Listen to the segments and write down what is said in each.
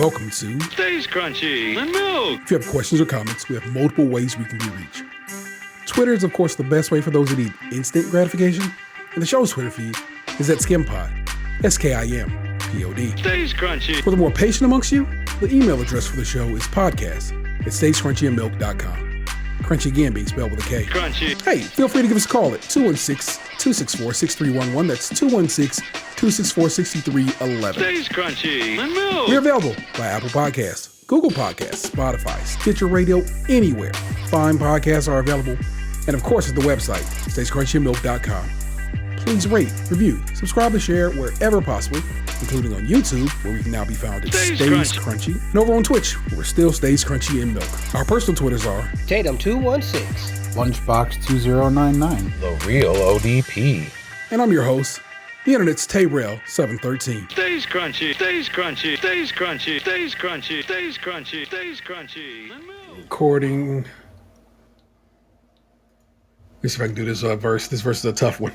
welcome to Stays Crunchy and Milk. If you have questions or comments, we have multiple ways we can be reached. Twitter is, of course, the best way for those who need instant gratification, and the show's Twitter feed is at SKiMPod, SKiMPod. Stays Crunchy. For the more patient amongst you, the email address for the show is podcast@stayscrunchyandmilk.com. Crunchy again being spelled with a K. Crunchy. Hey, feel free to give us a call at 216-264-6311. That's 216-264-6311. Stays Crunchy and Milk. We're available by Apple Podcasts, Google Podcasts, Spotify, Stitcher Radio, anywhere fine podcasts are available. And of course, at the website, stayscrunchyandmilk.com. Please rate, review, subscribe, and share wherever possible, including on YouTube, where we can now be found at Stays Crunchy. And over on Twitch, where we're still Stays Crunchy and Milk. Our personal Twitters are Tatum216, Lunchbox2099, The Real ODP. And I'm your host, the internet's Tayrel713. Stays Crunchy. Stays Crunchy. Stays Crunchy. Stays Crunchy. Stays Crunchy. Stays Crunchy and Milk. Recording. Let me see if I can do this verse. This verse is a tough one.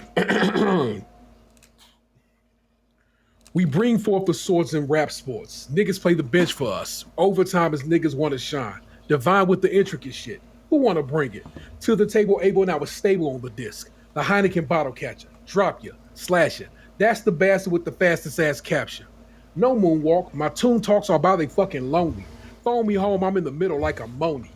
We bring forth the swords in rap sports. Niggas play the bench for us. Overtime is niggas want to shine. Divine with the intricate shit. Who want to bring it? To the table, able now is stable on the disc. The Heineken bottle catcher. Drop ya. Slash it. That's the bastard with the fastest ass capture. No moonwalk. My tune talks are about they fucking lonely. Phone me home, I'm in the middle like a Moni.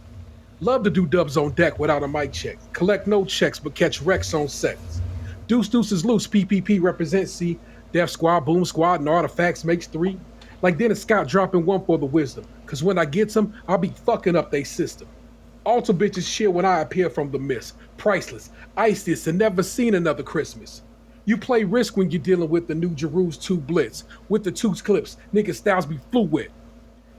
Love to do dubs on deck without a mic check. Collect no checks, but catch wrecks on sets. Deuce is loose, PPP represents C. Death Squad, Boom Squad, and Artifacts makes 3. Like Dennis Scott dropping 1 for the wisdom. Cause when I get some, I'll be fucking up they system. Alter bitches shit when I appear from the mist. Priceless, ice this, and never seen another Christmas. You play risk when you're dealing with the new Jeru's 2 Blitz. With the 2 clips, nigga styles be fluid.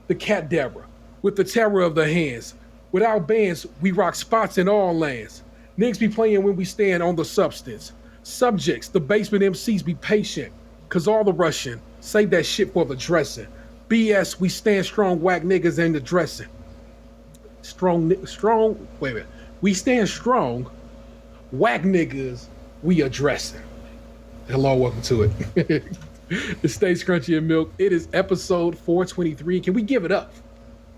The Cat Deborah, with the terror of the hands. Without bands, we rock spots in all lands. Niggas be playing when we stand on the substance. Subjects, the basement MCs be patient. Cause all the Russian, save that shit for the dressing. BS, we stand strong, whack niggas in the dressing. We stand strong, whack niggas, we addressing. Hello, welcome to it. It stays Crunchy and Milk. It is episode 423. Can we give it up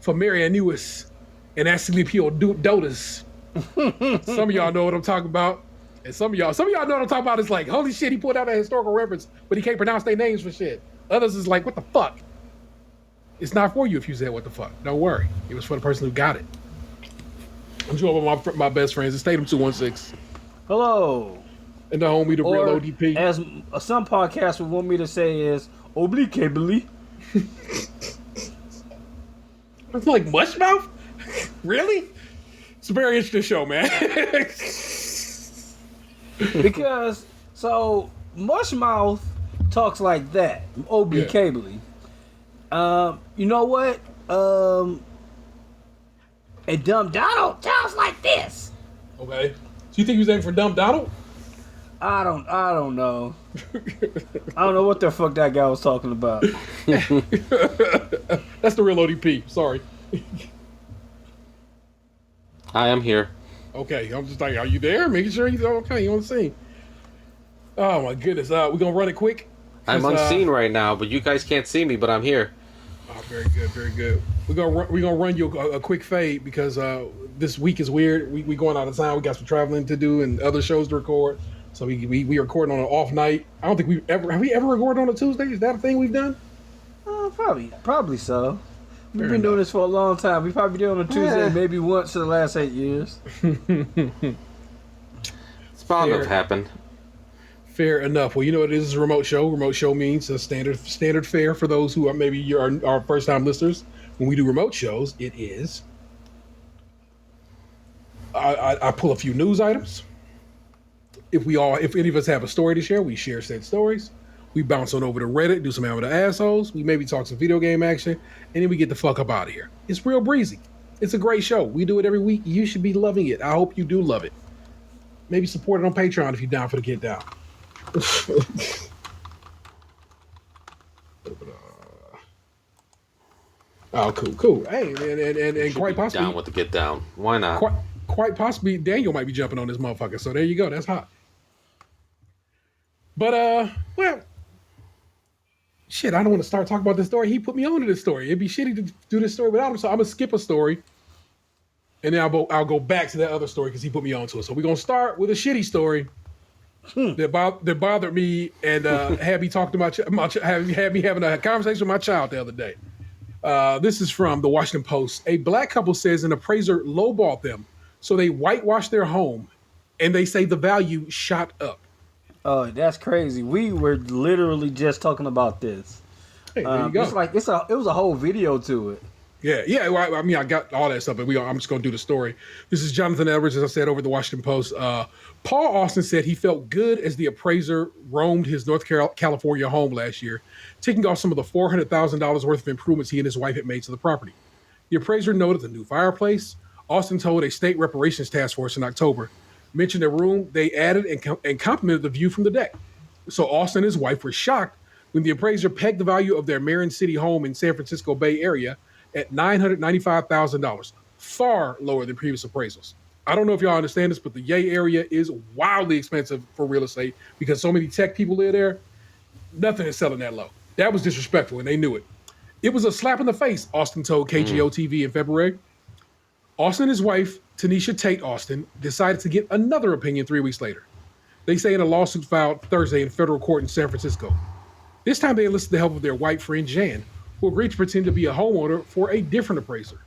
for Marianne Newis and Ashley Peel Dotas? Some of y'all know what I'm talking about. And some of y'all know what I'm talking about. It's like, holy shit, he pulled out a historical reference, but he can't pronounce their names for shit. Others is like, what the fuck? It's not for you if you said what the fuck. Don't worry. It was for the person who got it. I'm joined by my best friends. It's Tatum216. hello. And the homie, the real Or, ODP. as some podcasts would want me to say, is obliquely. It's like Mushmouth? Really? It's a very interesting show, man. Because, so, Mushmouth talks like that, obliquely. You know what? And Dumb Donald talks like this. Okay. So you think he was aiming for Dumb Donald? I don't know. I don't know what the fuck that guy was talking about. That's the real ODP. Sorry. Hi, I'm here. Okay, I'm just like, are you there? Making sure he's okay. You on the scene. Oh my goodness. We're gonna run it quick. I'm unseen right now, but you guys can't see me, but I'm here. Oh, very good, very good. We're gonna run you a quick fade because this week is weird. We going out of town. We got some traveling to do and other shows to record. So we recording on an off night. I don't think have we ever recorded on a Tuesday? Is that a thing we've done? Probably so. We've Fair been doing enough. this for a long time. We probably did it on a Tuesday, maybe once in the last 8 years. It's bound to have happened. Fair enough. Well, you know what it is a remote show. Remote show means a standard fare for those who are maybe our first time listeners. When we do remote shows, it is I pull a few news items. If any of us have a story to share, we share said stories. We bounce on over to Reddit, do some amateur assholes. We maybe talk some video game action, and then we get the fuck up out of here. It's real breezy. It's a great show. We do it every week. You should be loving it. I hope you do love it. Maybe support it on Patreon if you're down for the get down. Oh, cool. Hey, and quite possibly down with the get down. Why not? Quite possibly Daniel might be jumping on this motherfucker. So there you go. That's hot. But well, shit, I don't want to start talking about this story. He put me on to this story. It'd be shitty to do this story without him. So I'm gonna skip a story, and then I'll go back to that other story because he put me on to it. So we're gonna start with a shitty story that bothered me and had me talking to had me having a conversation with my child the other day. This is from the Washington Post. A black couple says an appraiser lowballed them, so they whitewashed their home, and they say the value shot up. Oh, that's crazy. We were literally just talking about this. Hey, there you go. It's like it was a whole video to it. Yeah. Well, I mean, I got all that stuff, but I'm just going to do the story. This is Jonathan Edwards, as I said, over at the Washington Post. Paul Austin said he felt good as the appraiser roamed his North California home last year, taking off some of the $400,000 worth of improvements he and his wife had made to the property. The appraiser noted the new fireplace. Austin told a state reparations task force in October, mentioned a room they added and complimented the view from the deck. So Austin and his wife were shocked when the appraiser pegged the value of their Marin City home in San Francisco Bay Area at $995,000, far lower than previous appraisals. I don't know if y'all understand this, but the Bay area is wildly expensive for real estate because so many tech people live there. Nothing is selling that low. That was disrespectful, and they knew it. It was a slap in the face, Austin told KGO TV in February. Austin and his wife, Tanisha Tate Austin, decided to get another opinion 3 weeks later. They say in a lawsuit filed Thursday in federal court in San Francisco. This time they enlisted the help of their white friend Jan, who agreed to pretend to be a homeowner for a different appraiser.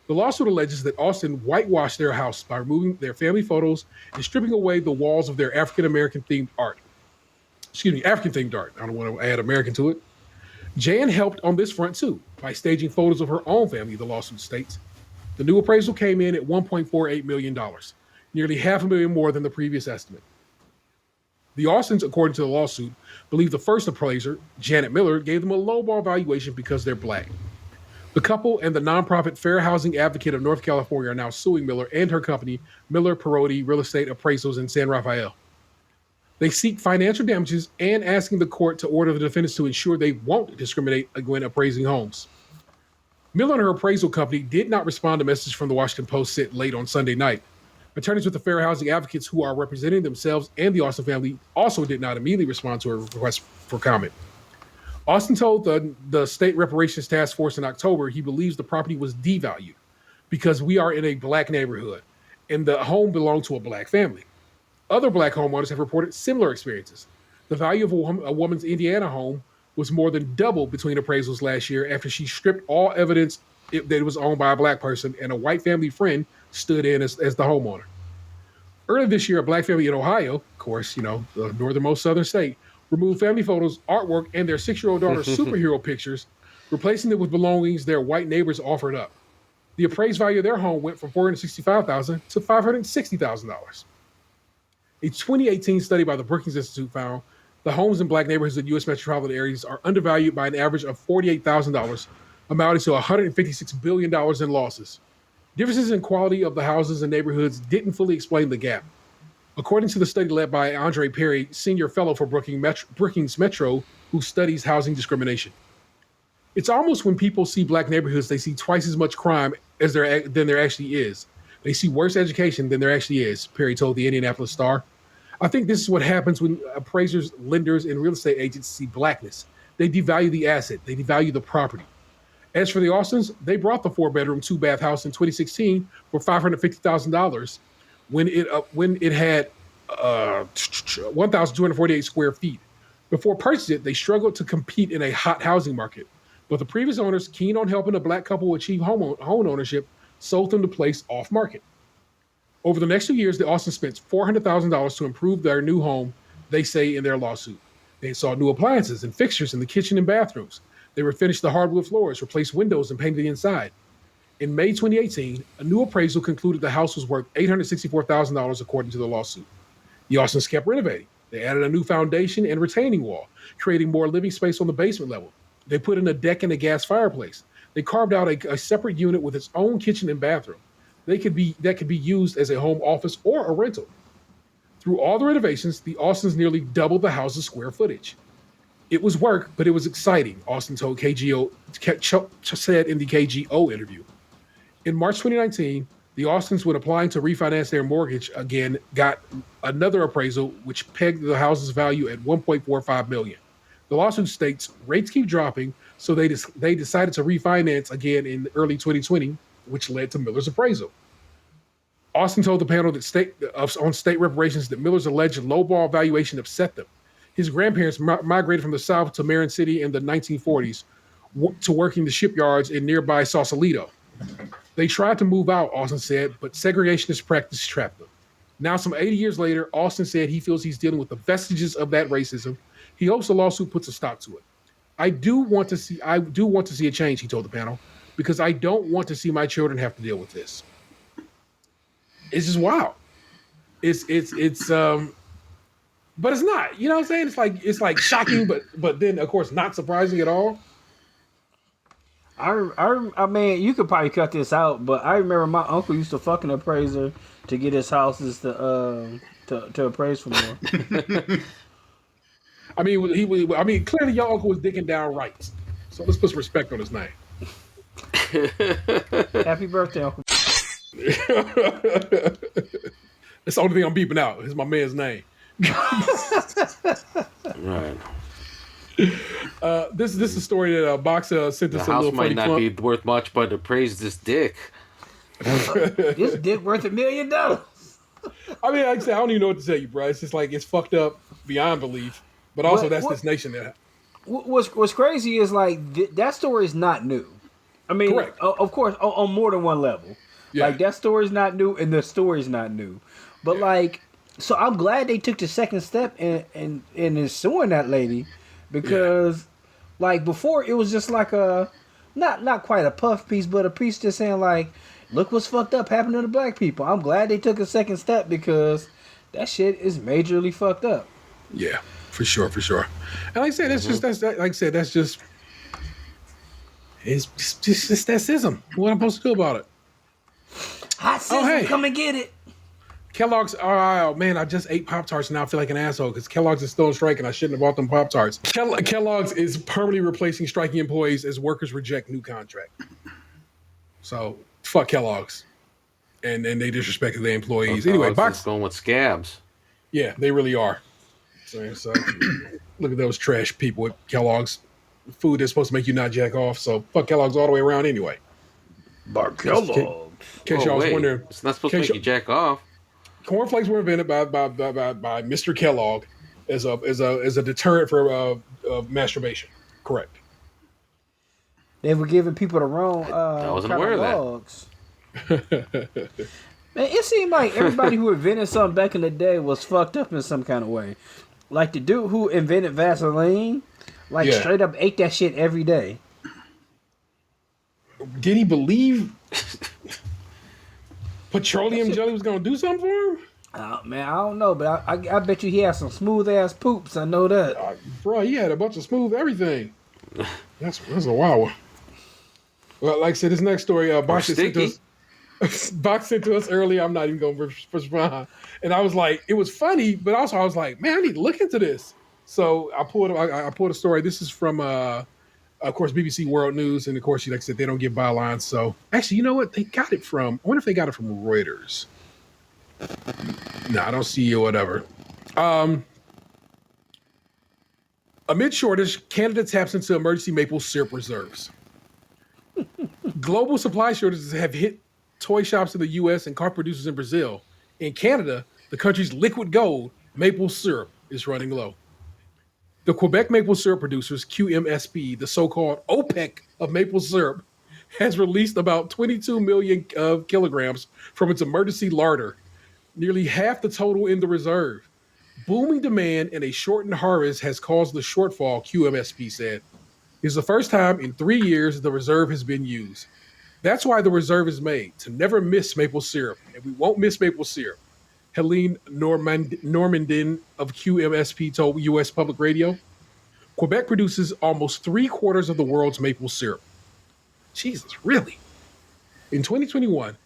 The lawsuit alleges that Austin whitewashed their house by removing their family photos and stripping away the walls of their African themed art. I don't want to add American to it. Jan helped on this front too by staging photos of her own family, the lawsuit states. The new appraisal came in at $1.48 million, nearly $500,000 more than the previous estimate. The Austins, according to the lawsuit, believe the first appraiser, Janet Miller, gave them a lowball valuation because they're black. The couple and the nonprofit Fair Housing Advocate of North California are now suing Miller and her company, Miller Perotti Real Estate Appraisals in San Rafael. They seek financial damages and asking the court to order the defendants to ensure they won't discriminate when appraising homes. Miller and her appraisal company did not respond to message from the Washington Post sent late on Sunday night. Attorneys with the Fair Housing Advocates who are representing themselves and the Austin family also did not immediately respond to a request for comment. Austin told the State Reparations Task Force in October he believes the property was devalued because we are in a black neighborhood and the home belonged to a black family. Other black homeowners have reported similar experiences. The value of a woman's Indiana home was more than double between appraisals last year after she stripped all evidence that it was owned by a black person and a white family friend stood in as the homeowner. Earlier this year, a black family in Ohio, of course, the northernmost southern state, removed family photos, artwork, and their 6-year-old daughter's superhero pictures, replacing them with belongings their white neighbors offered up. The appraised value of their home went from $465,000 to $560,000. A 2018 study by the Brookings Institute found the homes in black neighborhoods in U.S. metropolitan areas are undervalued by an average of $48,000, amounting to $156 billion in losses. Differences in quality of the houses and neighborhoods didn't fully explain the gap. According to the study led by Andre Perry, senior fellow for Brookings Metro, who studies housing discrimination. It's almost when people see black neighborhoods, they see twice as much crime than there actually is. They see worse education than there actually is, Perry told the Indianapolis Star. I think this is what happens when appraisers, lenders, and real estate agents see blackness. They devalue the asset. They devalue the property. As for the Austins, they brought the 4-bedroom, 2-bath house in 2016 for $550,000 when it had 1,248 square feet. Before purchasing it, they struggled to compete in a hot housing market. But the previous owners, keen on helping a black couple achieve home ownership, sold them the place off market. Over the next 2 years, the Austins spent $400,000 to improve their new home, they say in their lawsuit. They installed new appliances and fixtures in the kitchen and bathrooms. They refinished the hardwood floors, replaced windows, and painted the inside. In May 2018, a new appraisal concluded the house was worth $864,000 according to the lawsuit. The Austins kept renovating. They added a new foundation and retaining wall, creating more living space on the basement level. They put in a deck and a gas fireplace. They carved out a separate unit with its own kitchen and bathroom. That could be used as a home office or a rental. Through all the renovations, the Austins nearly doubled the house's square footage. It was work, but it was exciting, Austin told said in the KGO interview. In March 2019, the Austins, when applying to refinance their mortgage again, got another appraisal which pegged the house's value at $1.45 million. The lawsuit states rates keep dropping, so they decided to refinance again in early 2020, which led to Miller's appraisal. Austin told the panel on state reparations that Miller's alleged lowball valuation upset them. His grandparents migrated from the South to Marin City in the 1940s to working the shipyards in nearby Sausalito. They tried to move out, Austin said, but segregationist practice trapped them. Now, some 80 years later, Austin said he feels he's dealing with the vestiges of that racism. He hopes the lawsuit puts a stop to it. I do want to see a change, he told the panel, because I don't want to see my children have to deal with this. It's just wild. It's but it's not. You know what I'm saying? It's like shocking, but then of course not surprising at all. I mean, you could probably cut this out, but I remember my uncle used to fucking appraiser to get his houses to appraise for more. I mean, clearly your uncle was digging down rights. So let's put some respect on his name. Happy birthday, Uncle. That's the only thing I'm beeping out. Is my man's name. Right. This is a story that Boxer sent us The a house little might funny not be worth much, but appraise this dick. This dick worth $1 million. I mean, like I said, I don't even know what to tell you, bro. It's just like it's fucked up beyond belief. But also, this nation that. What's crazy is like that story is not new. I mean, correct. Of course, on more than one level. Yeah. Like that story is not new, and the story is not new. But like, so I'm glad they took the second step in suing that lady, because like before it was just like a not quite a puff piece, but a piece just saying like, look what's fucked up happened to the black people. I'm glad they took a second step because that shit is majorly fucked up. Yeah, for sure. And like I said, that's just it's just that schism. What am I supposed to do about it? Hot schism, come and get it. Kellogg's, oh man, I just ate Pop-Tarts and now I feel like an asshole because Kellogg's is still on strike and I shouldn't have bought them Pop-Tarts. Kellogg's is permanently replacing striking employees as workers reject new contract. So, fuck Kellogg's. And they disrespected their employees. So anyway, Box is going with scabs. Yeah, they really are. So look at those trash people at Kellogg's. Food that's supposed to make you not jack off. So, fuck Kellogg's all the way around anyway. Bar Kellogg's. In case y'all was wondering. It's not supposed to make you jack off. Cornflakes were invented by Mr. Kellogg as a deterrent for masturbation. Correct. They were giving people the wrong I wasn't aware of that. Man, it seemed like everybody who invented something back in the day was fucked up in some kind of way. Like the dude who invented Vaseline, straight up ate that shit every day. Did he believe petroleum jelly was gonna do something for him? Man, I don't know, but I bet you he had some smooth ass poops. I know that. Bro, he had a bunch of smooth everything. That's a wild one. Well, like I said, this next story, Box sent to us earlier. I'm not even going to respond. And I was like, it was funny, but also I was like, man, I need to look into this. So I pulled a story. This is from, of course, BBC World News. And of course, like I said, they don't give bylines. So actually, you know what? They got it from, I wonder if they got it from Reuters. No, I don't see or whatever. Amid shortage, Canada taps into emergency maple syrup reserves. Global supply shortages have hit toy shops in the U.S. and car producers in Brazil. In Canada, the country's liquid gold, maple syrup, is running low. The Quebec maple syrup producers, QMSP, the so-called OPEC of maple syrup, has released about 22 million kilograms from its emergency larder, nearly half the total in the reserve. Booming demand and a shortened harvest has caused the shortfall, QMSP said. It's the first time in 3 years the reserve has been used. That's why the reserve is made, to never miss maple syrup. And we won't miss maple syrup. Helene Normandin of QMSP told U.S. Public Radio. Quebec produces almost 3/4 of the world's maple syrup. Jesus, really? In 2021,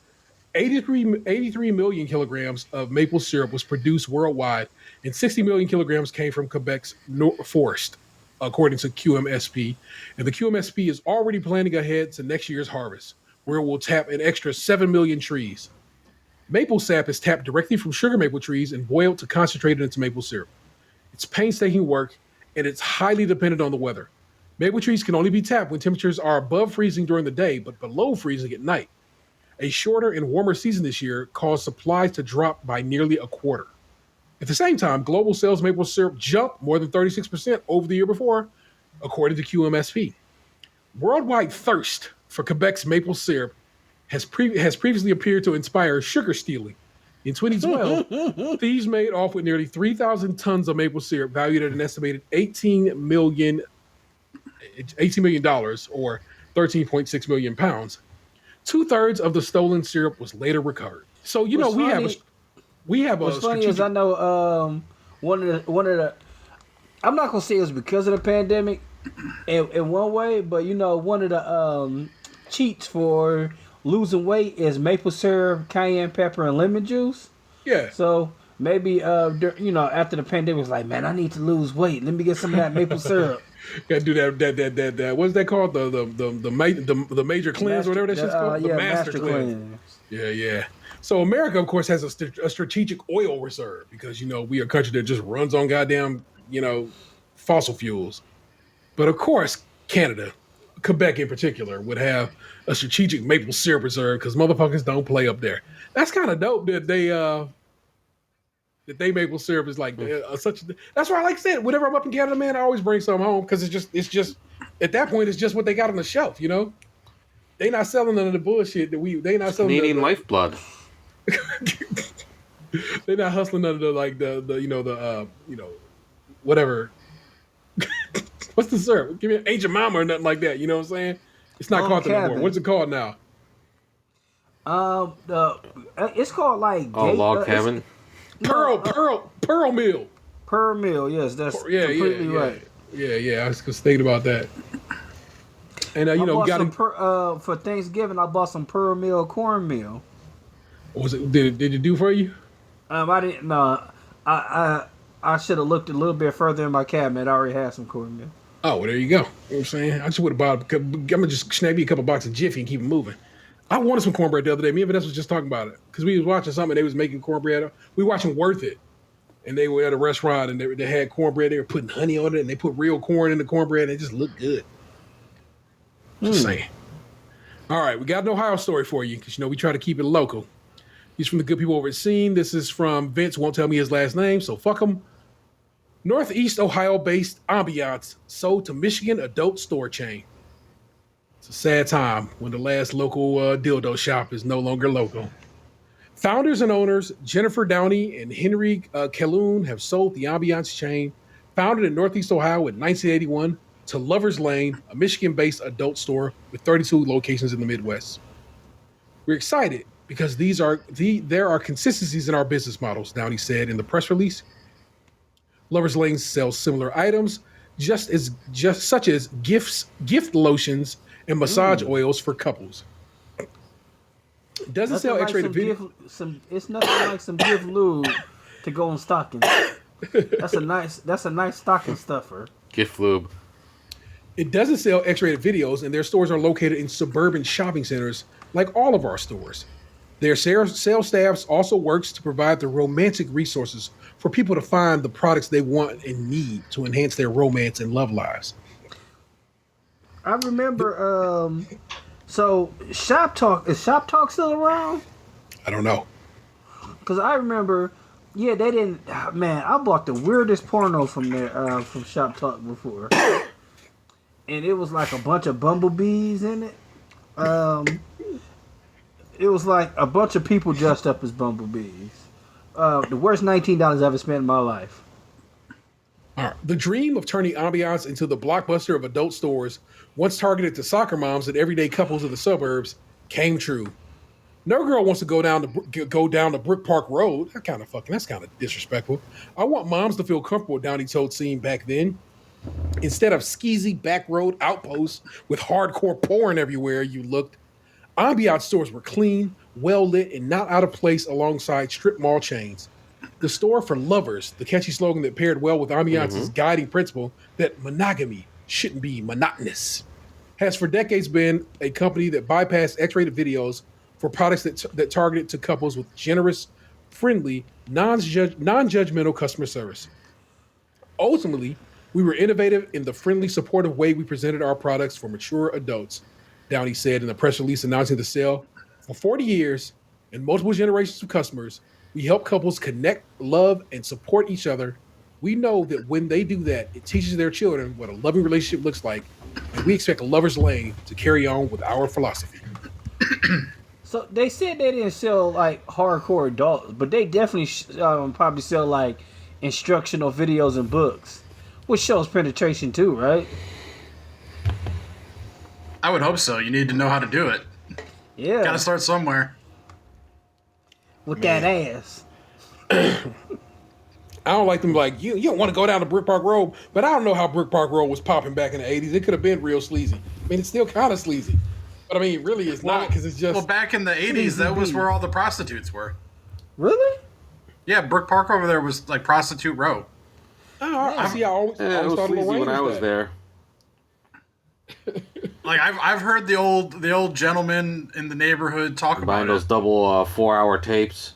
83 million kilograms of maple syrup was produced worldwide, and 60 million kilograms came from Quebec's forest, according to QMSP. And the QMSP is already planning ahead to next year's harvest, where it will tap an extra 7 million trees. Maple sap is tapped directly from sugar maple trees and boiled to concentrate it into maple syrup. It's painstaking work, and it's highly dependent on the weather. Maple trees can only be tapped when temperatures are above freezing during the day, but below freezing at night. A shorter and warmer season this year caused supplies to drop by nearly a quarter. At the same time, global sales of maple syrup jumped more than 36% over the year before, according to QMSP. Worldwide thirst for Quebec's maple syrup has previously appeared to inspire sugar stealing. In 2012, thieves made off with nearly 3,000 tons of maple syrup valued at an estimated $18 million or 13.6 million pounds. 2/3 of the stolen syrup was later recovered. So we have a What's funny is I know one of the I'm not gonna say it was because of the pandemic in one way, but one of the cheats for losing weight is maple syrup, cayenne pepper, and lemon juice. Yeah. So maybe after the pandemic, it's like, man, I need to lose weight. Let me get some of that maple syrup. Gotta do that. What's that called? The major cleanse, or whatever that shit's called. The master cleanse. Yeah. So America, of course, has a strategic oil reserve because we are a country that just runs on goddamn fossil fuels. But of course, Canada, Quebec in particular, would have a strategic maple syrup reserve because motherfuckers don't play up there. That's kind of dope that they maple syrup is like such. That's why, like I said, whenever I'm up in Canada, man, I always bring some home because it's just at that point it's just what they got on the shelf. They not selling none of the bullshit that they not selling. Canadian lifeblood. They're not hustling none of the whatever. What's the syrup? Give me an Ancient Mama or nothing like that. You know what I'm saying? It's not called that anymore. What's it called now? It's called like Log Cabin. Pearl Mill. Pearl Mill, yes, that's completely right. Yeah. I was just thinking about that. And for Thanksgiving, I bought some Pearl Mill cornmeal. What was it? Did it do for you? I didn't. No, I should have looked a little bit further in my cabinet. I already had some cornmeal. Oh, well, there you go. You know what I'm saying? I just would have bought. I'm gonna just snag me a couple boxes of Jiffy and keep it moving. I wanted some cornbread the other day. Me and Vanessa was just talking about it because we was watching something. They was making cornbread. We were watching Worth It, and they were at a restaurant and they had cornbread. They were putting honey on it, and they put real corn in the cornbread, and it just looked good. Just saying. All right, we got an Ohio story for you because we try to keep it local. He's from the good people over at SKiM. This is from Vince. Won't tell me his last name, so fuck him. Northeast Ohio-based Ambiance sold to Michigan adult store chain. It's a sad time when the last local dildo shop is no longer local. Founders and owners Jennifer Downey and Henry Kelloon have sold the Ambiance chain, founded in Northeast Ohio in 1981, to Lover's Lane, a Michigan-based adult store with 32 locations in the Midwest. We're excited because there are consistencies in our business models, Downey said in the press release. Lover's Lane sells similar items, such as gift lotions, and massage oils for couples. Doesn't sell X-rated video. It's nothing like some gift lube to go in stockings. That's a nice stocking stuffer. Gift lube. It doesn't sell X-rated videos, and their stores are located in suburban shopping centers, like all of our stores. Their sales staff also works to provide the romantic resources for people to find the products they want and need to enhance their romance and love lives. I remember, so Shop Talk, is Shop Talk still around? I don't know. Because I remember, they didn't, man, I bought the weirdest porno from there, from Shop Talk before. And it was like a bunch of bumblebees in it. It was like a bunch of people dressed up as bumblebees. The worst $19 I've ever spent in my life. All right. The dream of turning Ambiance into the blockbuster of adult stores, once targeted to soccer moms and everyday couples in the suburbs, came true. No girl wants to go down the Brook Park Road. That's kind of disrespectful. I want moms to feel comfortable, Downey told SKiM back then. Instead of skeezy back road outposts with hardcore porn everywhere you looked, Ambiance stores were clean, well lit, and not out of place alongside strip mall chains. The store for lovers, the catchy slogan that paired well with Ambiance's guiding principle that monogamy shouldn't be monotonous, has for decades been a company that bypassed X-rated videos for products that targeted to couples with generous, friendly, non-judgmental customer service. Ultimately, We were innovative in the friendly, supportive way we presented our products for mature adults, Downey said in a press release announcing the sale. For 40 years and multiple generations of customers, we help couples connect, love, and support each other. We know that when they do that, it teaches their children what a loving relationship looks like, and we expect Lover's Lane to carry on with our philosophy. So they said they didn't sell like hardcore adults, but they definitely probably sell like instructional videos and books, which shows penetration too, right? I would hope so. You need to know how to do it. Yeah. Gotta start somewhere. With that ass. I don't like them like, you don't want to go down to Brick Park Road, but I don't know how Brick Park Road was popping back in the 80s. It could have been real sleazy. I mean, it's still kind of sleazy. But I mean, really it's not because it's just... Well, back in the 80s, that was where all the prostitutes were. Really? Yeah, Brook Park over there was like Prostitute Row. Oh, I see. I always it was thought sleazy Lorraine when I was there. Like I've heard the old gentleman in the neighborhood talk about Buying those it. double 4-hour tapes.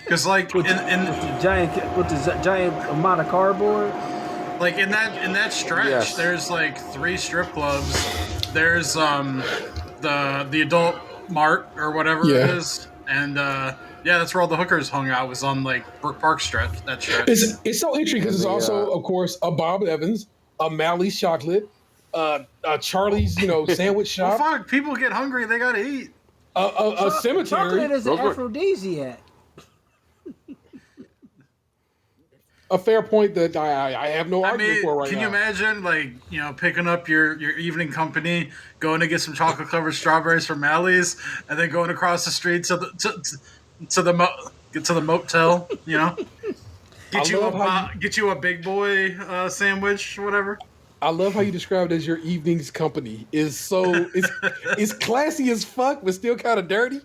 Because like With the giant amount of cardboard. like in that stretch, Yes. there's like 3 strip clubs. There's the adult mart or whatever it is, and yeah, that's where all the hookers hung out. Was on like Brook Park stretch. That stretch. It's so interesting because it's also, of course, a Bob Evans, a Mally's Chocolate, Charlie's, sandwich Well, shop, fuck, people get hungry. They gotta eat. a cemetery. Chocolate is an Those were- aphrodisiac. A fair point that I have no I argument mean, for right can now. you imagine, like, picking up your evening company, going to get some chocolate covered strawberries from Mally's, and then going across the street to the motel, get you a big boy sandwich, whatever. I love how you described it as your evening's company. It's classy as fuck, but still kind of dirty.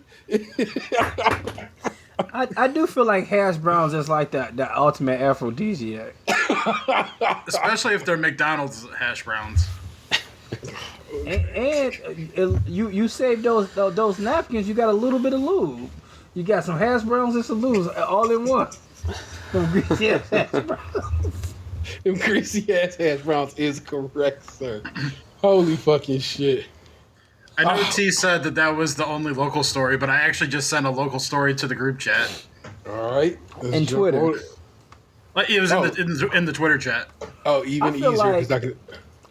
I do feel like hash browns is like the ultimate aphrodisiac. Especially if they're McDonald's hash browns. And you save those napkins. You got a little bit of lube. You got some hash browns and some lube all in one. Some greasy ass hash browns. Them greasy ass hash browns is correct, sir. Holy fucking shit. I know T said that was the only local story, but I actually just sent a local story to the group chat. All right. And Twitter. Like, it was in the Twitter chat. Oh, even easier because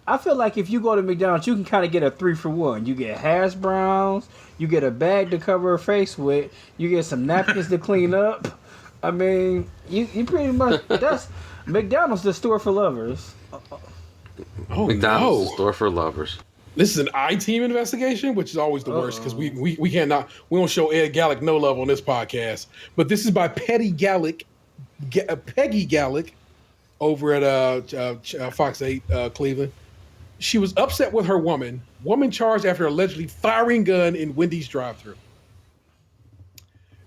I feel like if you go to McDonald's, you can kind of get a 3-for-1. You get hash browns, you get a bag to cover her face with, you get some napkins to clean up. I mean, you pretty much that's McDonald's, the store for lovers. McDonald's, the store for lovers. This is an I-team investigation, which is always the worst because we don't show Ed Gallick no love on this podcast. But this is by Peggy Gallick over at Fox 8 Cleveland. She was upset with her woman charged after allegedly firing gun in Wendy's drive-thru.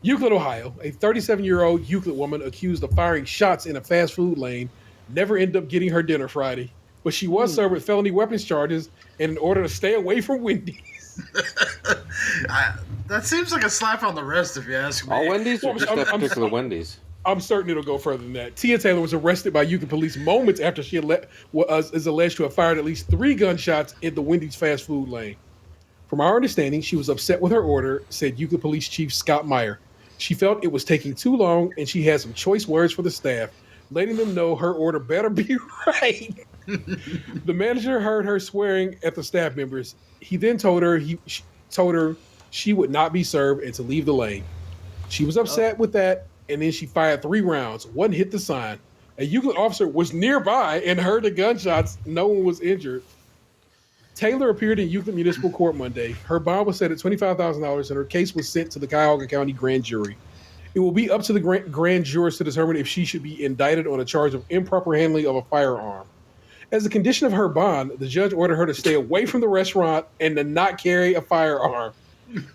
Euclid, Ohio, a 37-year-old Euclid woman accused of firing shots in a fast food lane never ended up getting her dinner Friday, but she was served with felony weapons charges and in order to stay away from Wendy's. That seems like a slap on the wrist, if you ask me. All Wendy's or just that particular Wendy's? I'm certain it'll go further than that. Tia Taylor was arrested by Euclid police moments after she is alleged to have fired at least 3 gunshots in the Wendy's fast food lane. From our understanding, she was upset with her order, said Euclid Police Chief Scott Meyer. She felt it was taking too long and she had some choice words for the staff, letting them know her order better be right. The manager heard her swearing at the staff members. He then told her she would not be served and to leave the lane. She was upset with that, and then she fired 3 rounds. One hit the sign. A Euclid officer was nearby and heard the gunshots. No one was injured. Taylor appeared in Euclid Municipal Court Monday. Her bond was set at $25,000 and her case was sent to the Cuyahoga County Grand Jury. It will be up to the grand jurors to determine if she should be indicted on a charge of improper handling of a firearm. As a condition of her bond, the judge ordered her to stay away from the restaurant and to not carry a firearm.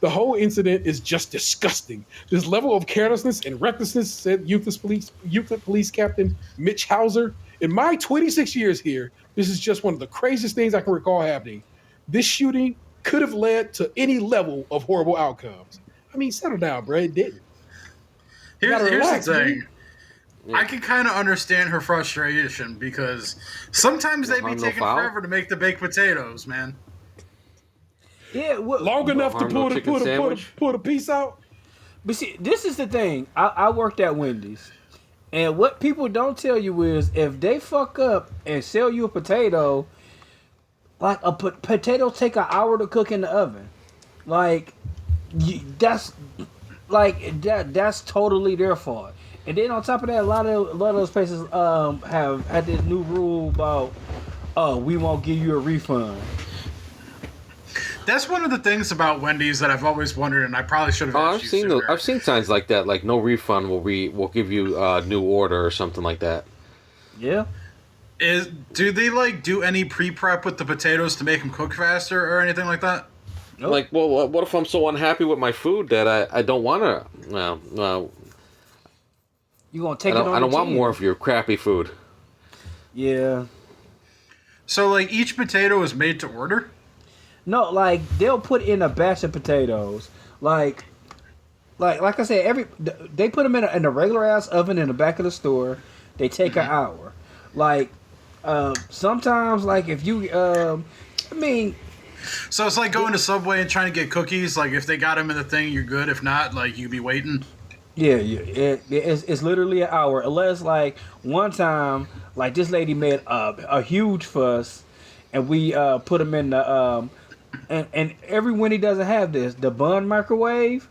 The whole incident is just disgusting. This level of carelessness and recklessness, said Euclid Police Captain Mitch Hauser. In my 26 years here, this is just one of the craziest things I can recall happening. This shooting could have led to any level of horrible outcomes. I mean, settle down, bro. It didn't. Here's relax, the thing. I can kind of understand her frustration because sometimes they be taking forever to make the baked potatoes, man. Yeah, long enough to pull the piece out. But see, this is the thing. I worked at Wendy's, and what people don't tell you is if they fuck up and sell you a potato, like a potato take an hour to cook in the oven, that's totally their fault. And then on top of that, a lot of those places have had this new rule about, we won't give you a refund. That's one of the things about Wendy's that I've always wondered, and I probably should have. I've seen signs like that, like no refund. We'll give you a new order or something like that. Yeah. Do they do any pre-prep with the potatoes to make them cook faster or anything like that? Nope. Like, well, what if I'm so unhappy with my food that I don't want to? Well, you gonna take it on? I don't want more of your crappy food. Yeah. So each potato is made to order. No, they'll put in a batch of potatoes. Like I said, they put them in a regular ass oven in the back of the store. They take an hour. Sometimes if you So it's like going to Subway and trying to get cookies. Like if they got them in the thing, you're good. If not, you'd be waiting. Yeah, it's literally an hour. Unless one time, this lady made a huge fuss, and we put them in the and every Wendy doesn't have this the bun microwave,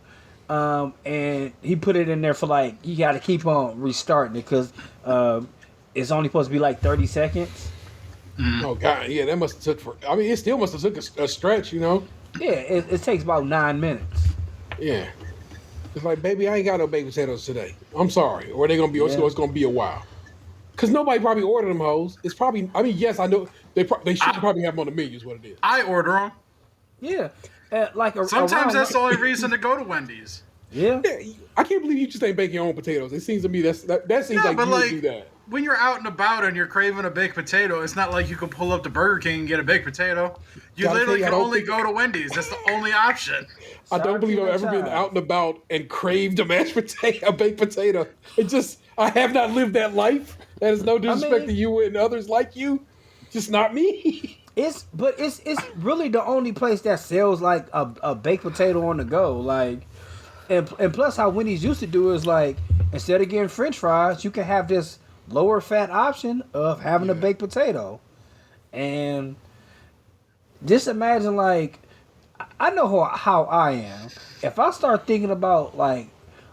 and he put it in there for you got to keep on restarting it because it's only supposed to be 30 seconds. Oh God, yeah, that must have took it still must have took a stretch, Yeah, it takes about 9 minutes. Yeah. It's baby, I ain't got no baked potatoes today. I'm sorry. Or they're going to be, it's going to be a while. Because nobody probably ordered them hoes. It's probably, yes, I know. They should probably have them on the menu is what it is. I order them. Yeah. Sometimes that's the only reason to go to Wendy's. Yeah. I can't believe you just ain't baking your own potatoes. It seems to me that seems like you would do that. When you're out and about and you're craving a baked potato, it's not like you can pull up to Burger King and get a baked potato. You literally can only go to Wendy's. That's the only option. I don't believe I've ever been out and about and craved a baked potato. I have not lived that life. That is no disrespect to you and others like you. Just not me. It's really the only place that sells a baked potato on the go. And plus how Wendy's used to do is instead of getting French fries, you can have this lower fat option of having a baked potato. And just imagine I know how I am. If I start thinking about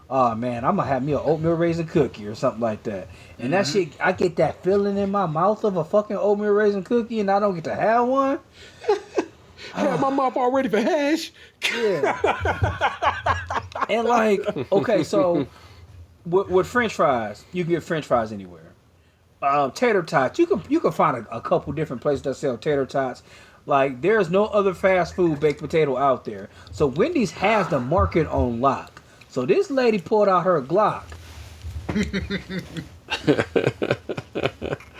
oh man, I'm gonna have me an oatmeal raisin cookie or something like that, and that shit, I get that feeling in my mouth of a fucking oatmeal raisin cookie, and I don't get to have one. I have my mouth all ready for hash. Yeah. And okay, so with French fries, you can get French fries anywhere. Tater tots, you can find a couple different places that sell tater tots. There's no other fast food baked potato out there. So Wendy's has the market on lock. So this lady pulled out her Glock.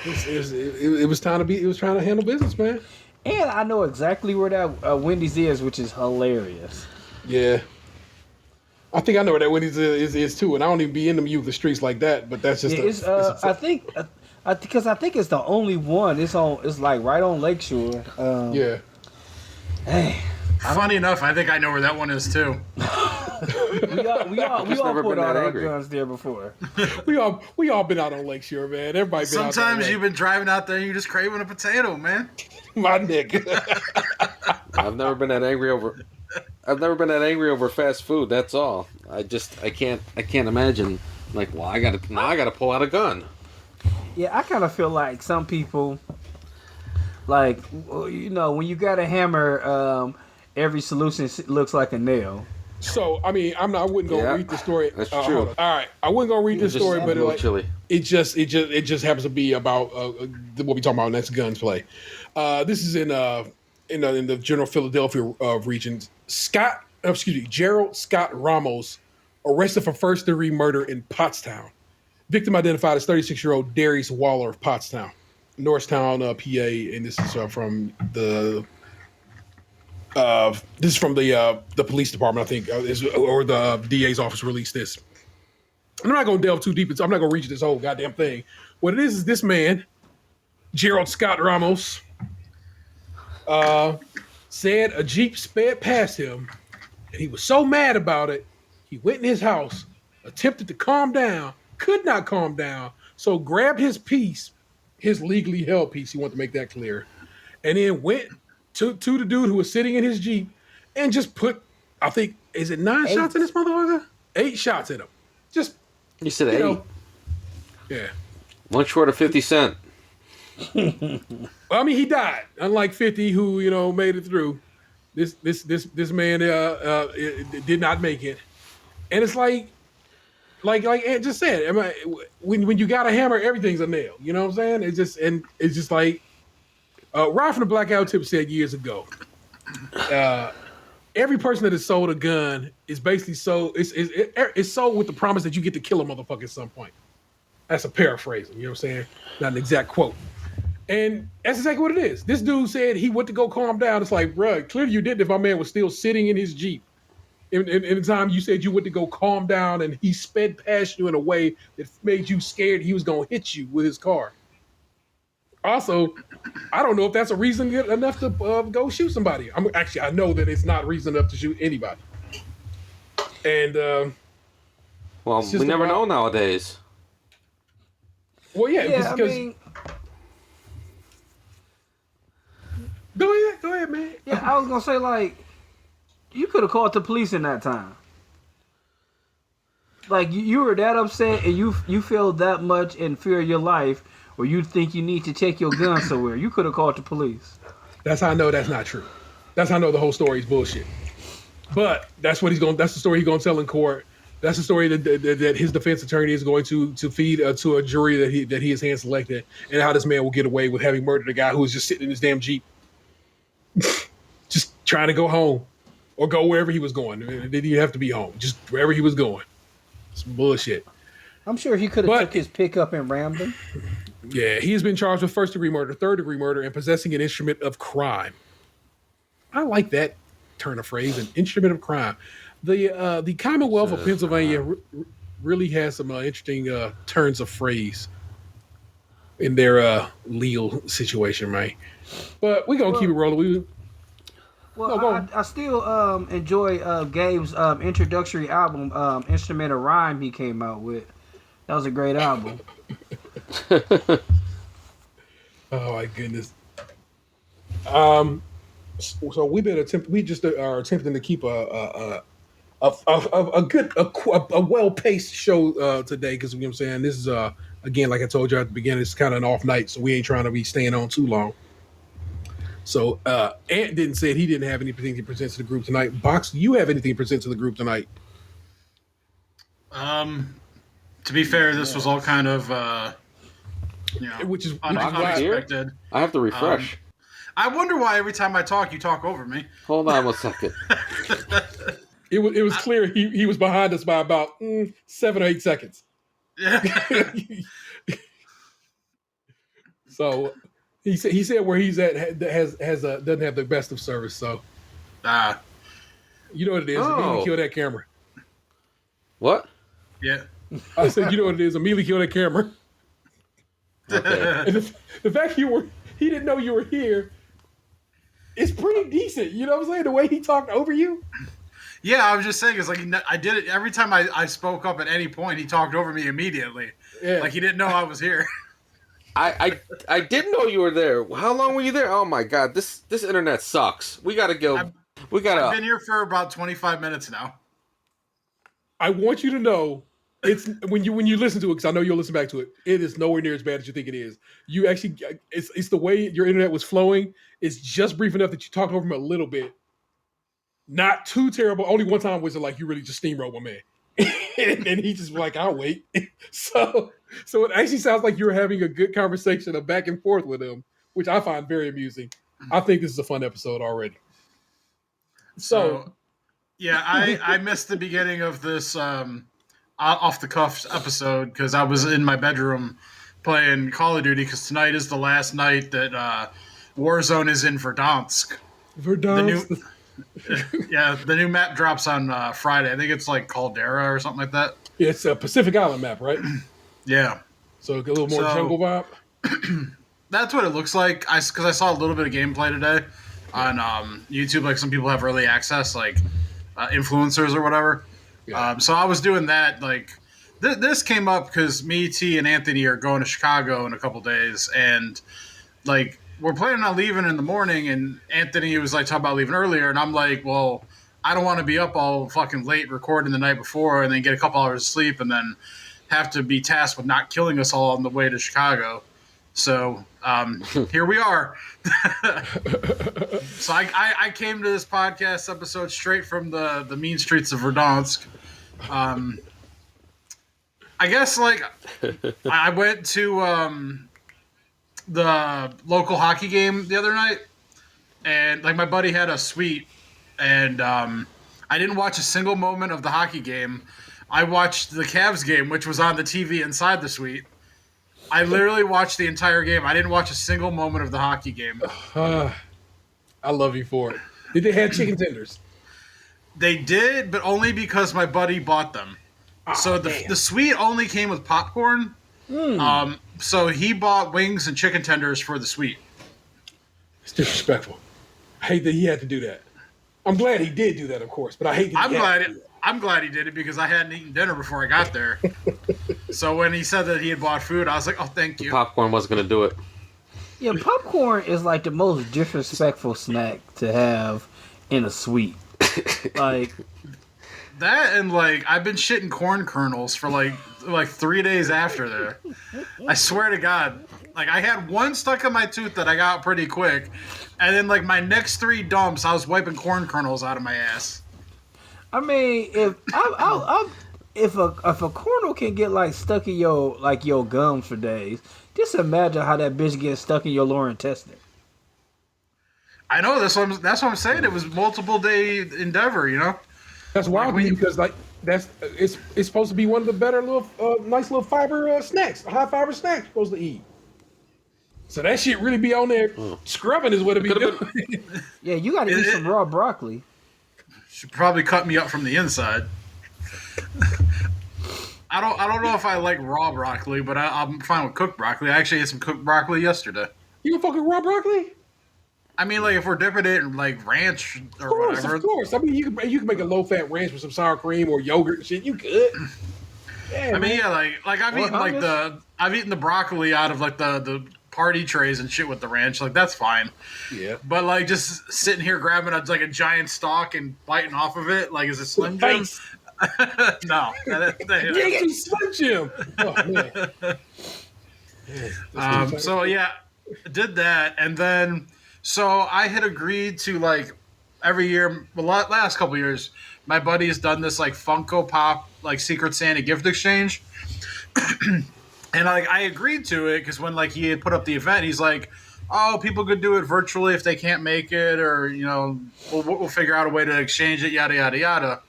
It was trying to handle business, man. And I know exactly where that Wendy's is, which is hilarious. Yeah. I think I know where that Wendy's is too, and I don't even be in them youth the streets like that. But that's just I think it's the only one. It's right on Lakeshore. Yeah. Hey. Funny enough, I think I know where that one is too. we all put out our guns there before. we all been out on Lakeshore, man. Everybody been out there. Sometimes you've been driving out there and you're just craving a potato, man. My nigga. I've never been that angry over fast food. That's all. I can't imagine. I gotta pull out a gun. Yeah, I kind of feel like some people, when you got a hammer, every solution looks like a nail. So I wouldn't go read the story. That's true. All right, I wouldn't go read the story, but it just happens to be about what we talking about next guns play. This is in the general Philadelphia region. Gerald Scott Ramos arrested for first-degree murder in Pottstown. Victim identified as 36-year-old Darius Waller of Pottstown, Norristown, PA, and this is from the police department, I think, or the DA's office released this. I'm not going to delve too deep into. I'm not going to reach this whole goddamn thing. What it is this man, Gerald Scott Ramos, said a Jeep sped past him, and he was so mad about it, he went in his house, attempted to calm down, could not calm down, so grabbed his piece, his legally held piece, he wanted to make that clear, and then went to the dude who was sitting in his Jeep and just put, I think, is it 9 shots in this motherfucker? 8 shots in him. Just, You said 8. Yeah. One short of 50 Cent. Well, I mean, he died. Unlike 50, who made it through. This man did not make it, and it's like Ant just said. When you got a hammer, everything's a nail. You know what I'm saying? It's just like Rod from the Blackout Tip said years ago. Every person that has sold a gun is basically sold. It's sold with the promise that you get to kill a motherfucker at some point. That's a paraphrasing. You know what I'm saying? Not an exact quote. And that's exactly what it is. This dude said he went to go calm down. It's like, bruh, clearly you didn't if my man was still sitting in his Jeep. In the time you said you went to go calm down and he sped past you in a way that made you scared he was going to hit you with his car. Also, I don't know if that's a reason enough to go shoot somebody. I know that it's not reason enough to shoot anybody. And well, we never know nowadays. Well, yeah, because Go ahead, man. Yeah, I was gonna say, like, you could have called the police in that time. Like, you were that upset and you feel that much in fear of your life, or you think you need to take your gun somewhere. You could have called the police. That's how I know that's not true. That's how I know the whole story is bullshit. But that's what that's the story he's gonna tell in court. That's the story that his defense attorney is going to feed to a jury that he has hand selected, and how this man will get away with having murdered a guy who was just sitting in his damn Jeep. Just trying to go home or go wherever he was going. Didn't even have to be home. Just wherever he was going. It's bullshit. I'm sure he could have took his pickup and rammed him. Yeah, he has been charged with first-degree murder, third-degree murder, and possessing an instrument of crime. I like that turn of phrase, an instrument of crime. The Commonwealth of Pennsylvania really has some interesting turns of phrase in their legal situation, right? But we're going to keep it rolling. I still enjoy Gabe's introductory album, Instrumental Rhyme he came out with. That was a great album. Oh, my goodness. So we just are attempting to keep a well-paced show today, because you know what I'm saying, this is again, like I told you at the beginning, it's kind of an off night, so we ain't trying to be staying on too long. So Ant didn't say he didn't have anything to present to the group tonight. Box, do you have anything to present to the group tonight? To be fair, this was all kind of which is unexpected. I have to refresh. I wonder why every time I talk, you talk over me. Hold on 1 second. It was clear he was behind us by about 7 or 8 seconds. Yeah. So he said where he's at doesn't have the best of service. So you know what it is. Immediately kill that camera. What? Yeah. I said, you know what it is. Immediately kill that camera. Okay. And the fact he didn't know you were here. It's pretty decent. You know what I'm saying? The way he talked over you. Yeah, I was just saying, it's like I did it every time I spoke up at any point. He talked over me immediately. Yeah. Like he didn't know I was here. I didn't know you were there. How long were you there? Oh my god, this internet sucks. We gotta go. I've been here for about 25 minutes now. I want you to know, it's when you listen to it, because I know you'll listen back to it. It is nowhere near as bad as you think it is. You actually, it's the way your internet was flowing. It's just brief enough that you talked over him a little bit. Not too terrible. Only one time was it like you really just steamrolled my man. And he just was like, I'll wait. So it actually sounds like you're having a good conversation of back and forth with him, which I find very amusing. I think this is a fun episode already. So yeah, I missed the beginning of this off the cuff episode because I was in my bedroom playing Call of Duty, because tonight is the last night that Warzone is in Verdansk. Verdansk. The new map drops on Friday. I think it's like Caldera or something like that. Yeah, it's a Pacific Island map, right? Yeah. So a little more jungle vibe. That's what it looks like. Because I saw a little bit of gameplay today on YouTube. Like some people have early access, like influencers or whatever. Yeah. So I was doing that. Like this came up because me, T, and Anthony are going to Chicago in a couple days, and like we're planning on leaving in the morning. And Anthony was like talking about leaving earlier, and I'm like, well, I don't want to be up all fucking late recording the night before, and then get a couple hours of sleep, and then have to be tasked with not killing us all on the way to Chicago. So here we are. So I came to this podcast episode straight from the mean streets of Verdansk. I guess like I went to the local hockey game the other night, and like my buddy had a suite, and I didn't watch a single moment of the hockey game. I watched the Cavs game, which was on the TV inside the suite. I literally watched the entire game. I didn't watch a single moment of the hockey game. I love you for it. Did they have chicken tenders? They did, but only because my buddy bought them. So the suite only came with popcorn. So he bought wings and chicken tenders for the suite. It's disrespectful. I hate that he had to do that. I'm glad he did do that, of course, but I hate that I'm glad he did it because I hadn't eaten dinner before I got there. So when he said that he had bought food, I was like, oh, thank you. Popcorn wasn't going to do it. Yeah, popcorn is like the most disrespectful snack to have in a suite. Like that, and like I've been shitting corn kernels for like 3 days after there. I swear to God. Like I had one stuck in my tooth that I got pretty quick, and then like my next 3 dumps, I was wiping corn kernels out of my ass. I mean, if a kernel can get like stuck in your gums for days, just imagine how that bitch gets stuck in your lower intestine. I know that's what I'm saying. It was multiple day endeavor, you know. That's wild to me because like it's supposed to be one of the better little nice little fiber snacks, high fiber snacks you're supposed to eat. So that shit really be on there scrubbing is what it be doing. Yeah, you got to eat some raw broccoli. Should probably cut me up from the inside. I don't know if I like raw broccoli, but I'm fine with cooked broccoli. I actually ate some cooked broccoli yesterday. You don't fucking raw broccoli? I mean, like if we're dipping it in like ranch or whatever. Of course. I mean, you can make a low fat ranch with some sour cream or yogurt and shit. You could. Yeah, I mean, yeah, like I've eaten the broccoli out of like the party trays and shit with the ranch. Like that's fine. Yeah. But like just sitting here grabbing a giant stalk and biting off of it, like is it Slim Jim? No. Yeah, Slim Jim. Oh man. So yeah, did that, and then so I had agreed to like every year, the last couple years, my buddy's done this like Funko Pop like Secret Santa gift exchange. And like I agreed to it because when like he had put up the event, he's like, "Oh, people could do it virtually if they can't make it, or you know, we'll figure out a way to exchange it, yada yada yada."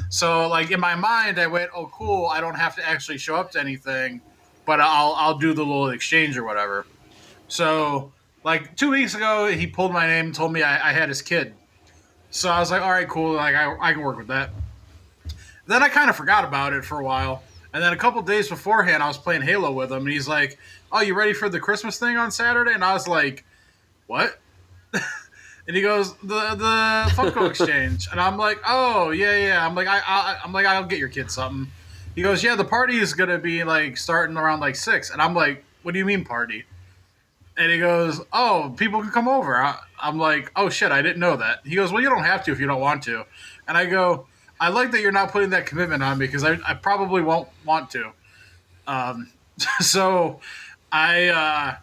So like in my mind, I went, "Oh, cool! I don't have to actually show up to anything, but I'll do the little exchange or whatever." So like 2 weeks ago, he pulled my name and told me I had his kid. So I was like, "All right, cool. Like I can work with that." Then I kind of forgot about it for a while. And then a couple days beforehand, I was playing Halo with him, and he's like, "Oh, you ready for the Christmas thing on Saturday?" And I was like, "What?" And he goes, "The Funko exchange." And I'm like, "Oh, yeah." I'm like, I'll get your kid something." He goes, "Yeah, the party is gonna be like starting around like 6." And I'm like, "What do you mean party?" And he goes, "Oh, people can come over." I'm like, "Oh shit, I didn't know that." He goes, "Well, you don't have to if you don't want to." And I go, "I like that you're not putting that commitment on me because I probably won't want to." So I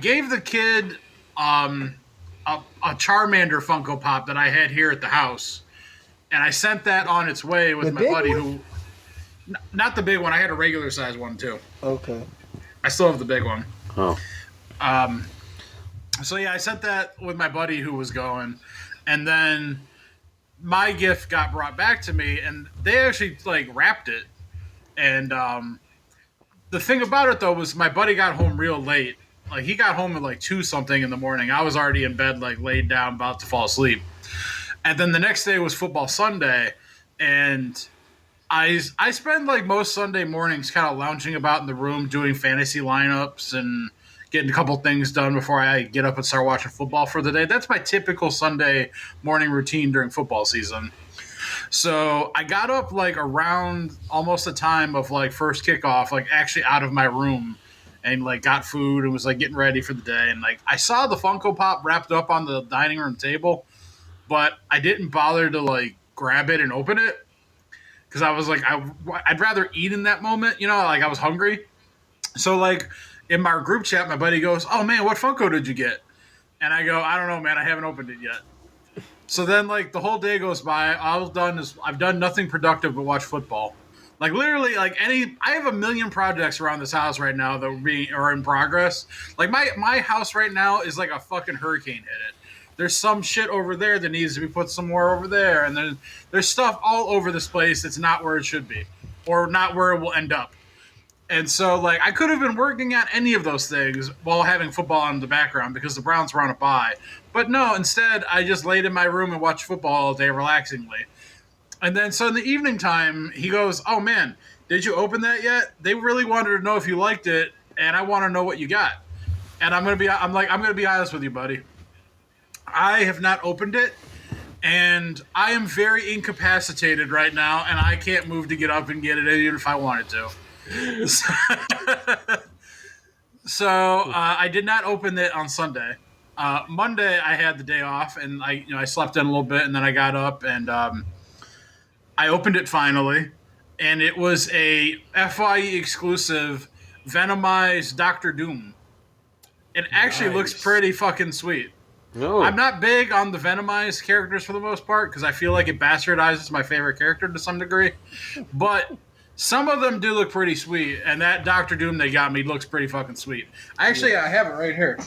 gave the kid a Charmander Funko Pop that I had here at the house, and I sent that on its way with my buddy who, not the big one. I had a regular size one too. Okay. I still have the big one. Oh. So yeah, I sent that with my buddy who was going, and then my gift got brought back to me, and they actually like wrapped it. And the thing about it though was my buddy got home real late. Like he got home at like 2 something in the morning. I was already in bed, like laid down, about to fall asleep. And then the next day was football Sunday, and I spend like most Sunday mornings kind of lounging about in the room doing fantasy lineups and getting a couple things done before I get up and start watching football for the day. That's my typical Sunday morning routine during football season. So I got up like around almost the time of like first kickoff, like actually out of my room and like got food and was like getting ready for the day. And like I saw the Funko Pop wrapped up on the dining room table, but I didn't bother to like grab it and open it because I was like, I'd rather eat in that moment, you know, like I was hungry. So like in my group chat, my buddy goes, "Oh man, what Funko did you get?" And I go, "I don't know, man. I haven't opened it yet." So then, like the whole day goes by. I've done nothing productive but watch football. Like literally, like I have a million projects around this house right now that are in progress. Like my house right now is like a fucking hurricane hit it. There's some shit over there that needs to be put somewhere over there, and there's stuff all over this place that's not where it should be, or not where it will end up. And so, like, I could have been working on any of those things while having football on in the background because the Browns were on a bye. But no, instead, I just laid in my room and watched football all day relaxingly. And then, so in the evening time, he goes, "Oh, man, did you open that yet? They really wanted to know if you liked it, and I want to know what you got." And I'm going to be honest with you, buddy. I have not opened it, and I am very incapacitated right now, and I can't move to get up and get it even if I wanted to. So I did not open it on Sunday. Monday I had the day off, and I slept in a little bit, and then I got up and I opened it finally, and it was a FYE exclusive Venomized Doctor Doom. It actually looks pretty fucking sweet. No. I'm not big on the Venomized characters for the most part because I feel like it bastardizes my favorite character to some degree, but some of them do look pretty sweet, and that Doctor Doom they got me looks pretty fucking sweet. I have it right here.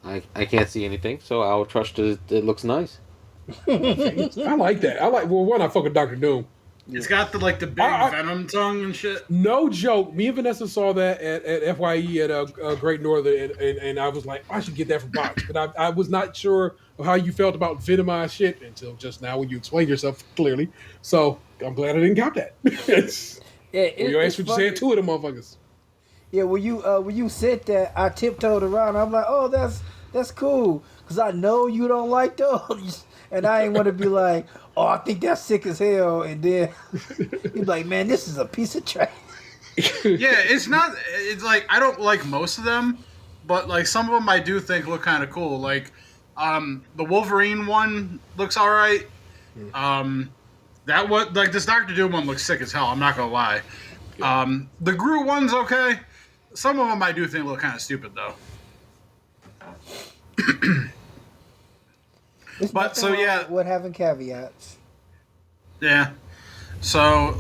I can't see anything, so I'll trust it looks nice. I like that. I fuck with Doctor Doom. It's got the big venom tongue and shit. No joke. Me and Vanessa saw that at FYE at Great Northern, and I was like, I should get that for box. But I was not sure of how you felt about venomized shit until just now when you explained yourself clearly. So I'm glad I didn't count that. You asked what you said, two of them motherfuckers. Yeah, when you said that, I tiptoed around. I'm like, oh, that's cool, because I know you don't like those. And I ain't want to be like, oh, I think that's sick as hell. And then you'd be like, man, this is a piece of trash. Yeah, it's like, I don't like most of them, but like some of them I do think look kind of cool. Like the Wolverine one looks all right. That one, like this Doctor Doom one looks sick as hell. I'm not going to lie. The Gru one's okay. Some of them I do think look kind of stupid though. But so yeah, what having caveats? Yeah. So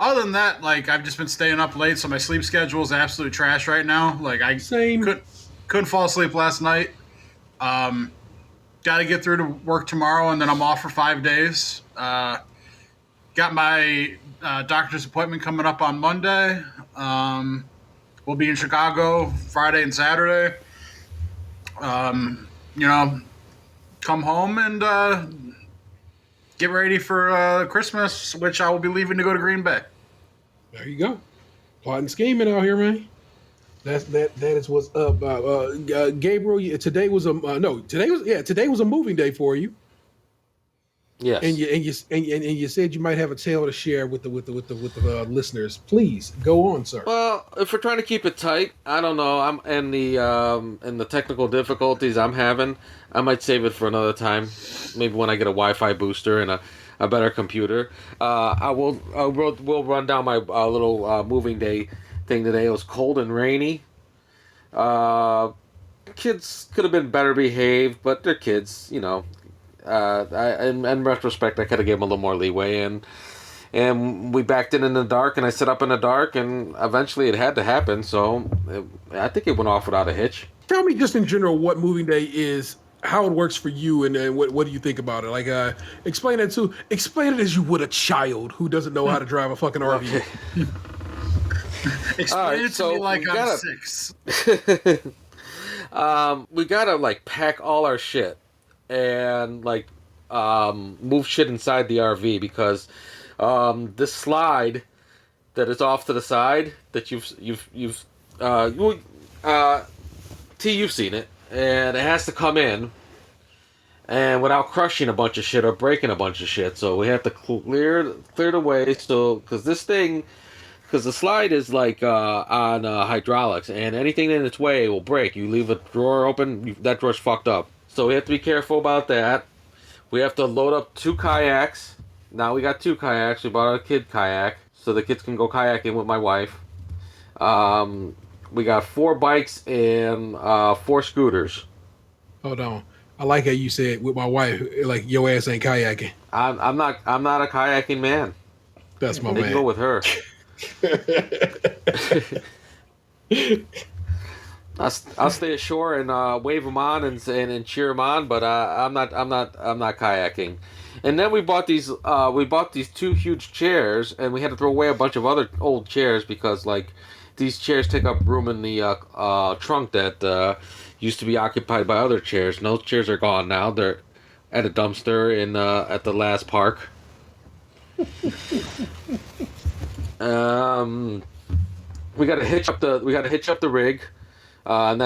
other than that, like I've just been staying up late, so my sleep schedule is absolute trash right now. Like I couldn't fall asleep last night. Got to get through to work tomorrow, and then I'm off for 5 days. Got my doctor's appointment coming up on Monday. We'll be in Chicago Friday and Saturday. Come home and get ready for Christmas, which I will be leaving to go to Green Bay. There you go. Plotting, scheming out here, man. That is what's up. Gabriel, today was a moving day for you. Yes. And you said you might have a tale to share with the listeners. Please go on, sir. Well, if we're trying to keep it tight, I don't know. I'm in the technical difficulties I'm having. I might save it for another time. Maybe when I get a Wi-Fi booster and a better computer. We'll run down my little moving day thing today. It was cold and rainy. Kids could have been better behaved, but they're kids, you know. In retrospect, I could have given them a little more leeway, and we backed in the dark, and I set up in the dark, and eventually it had to happen. So I think it went off without a hitch. Tell me just in general what moving day is, how it works for you, and what do you think about it? Like, explain it as you would a child who doesn't know how to drive a fucking RV. Okay. Explain it to me like I'm 6. We gotta like pack all our shit and like move shit inside the RV because this slide that is off to the side that you've seen it, and it has to come in and without crushing a bunch of shit or breaking a bunch of shit. So we have to clear the way. So because the slide is like on hydraulics, and anything in its way will break. You leave a drawer open, that drawer's fucked up. So we have to be careful about that. We have to load up 2 kayaks. Now we got 2 kayaks. We bought a kid kayak so the kids can go kayaking with my wife. We got 4 bikes and 4 scooters. Hold on. I like how you said with my wife, like your ass ain't kayaking. I'm not a kayaking man. That's my they man. Can go with her. I'll stay ashore and wave them on and cheer them on, but I'm not kayaking. And then we bought these 2 huge chairs, and we had to throw away a bunch of other old chairs because like these chairs take up room in the trunk that used to be occupied by other chairs. And those chairs are gone now. They're at a dumpster in at the last park. We got to hitch up the rig, and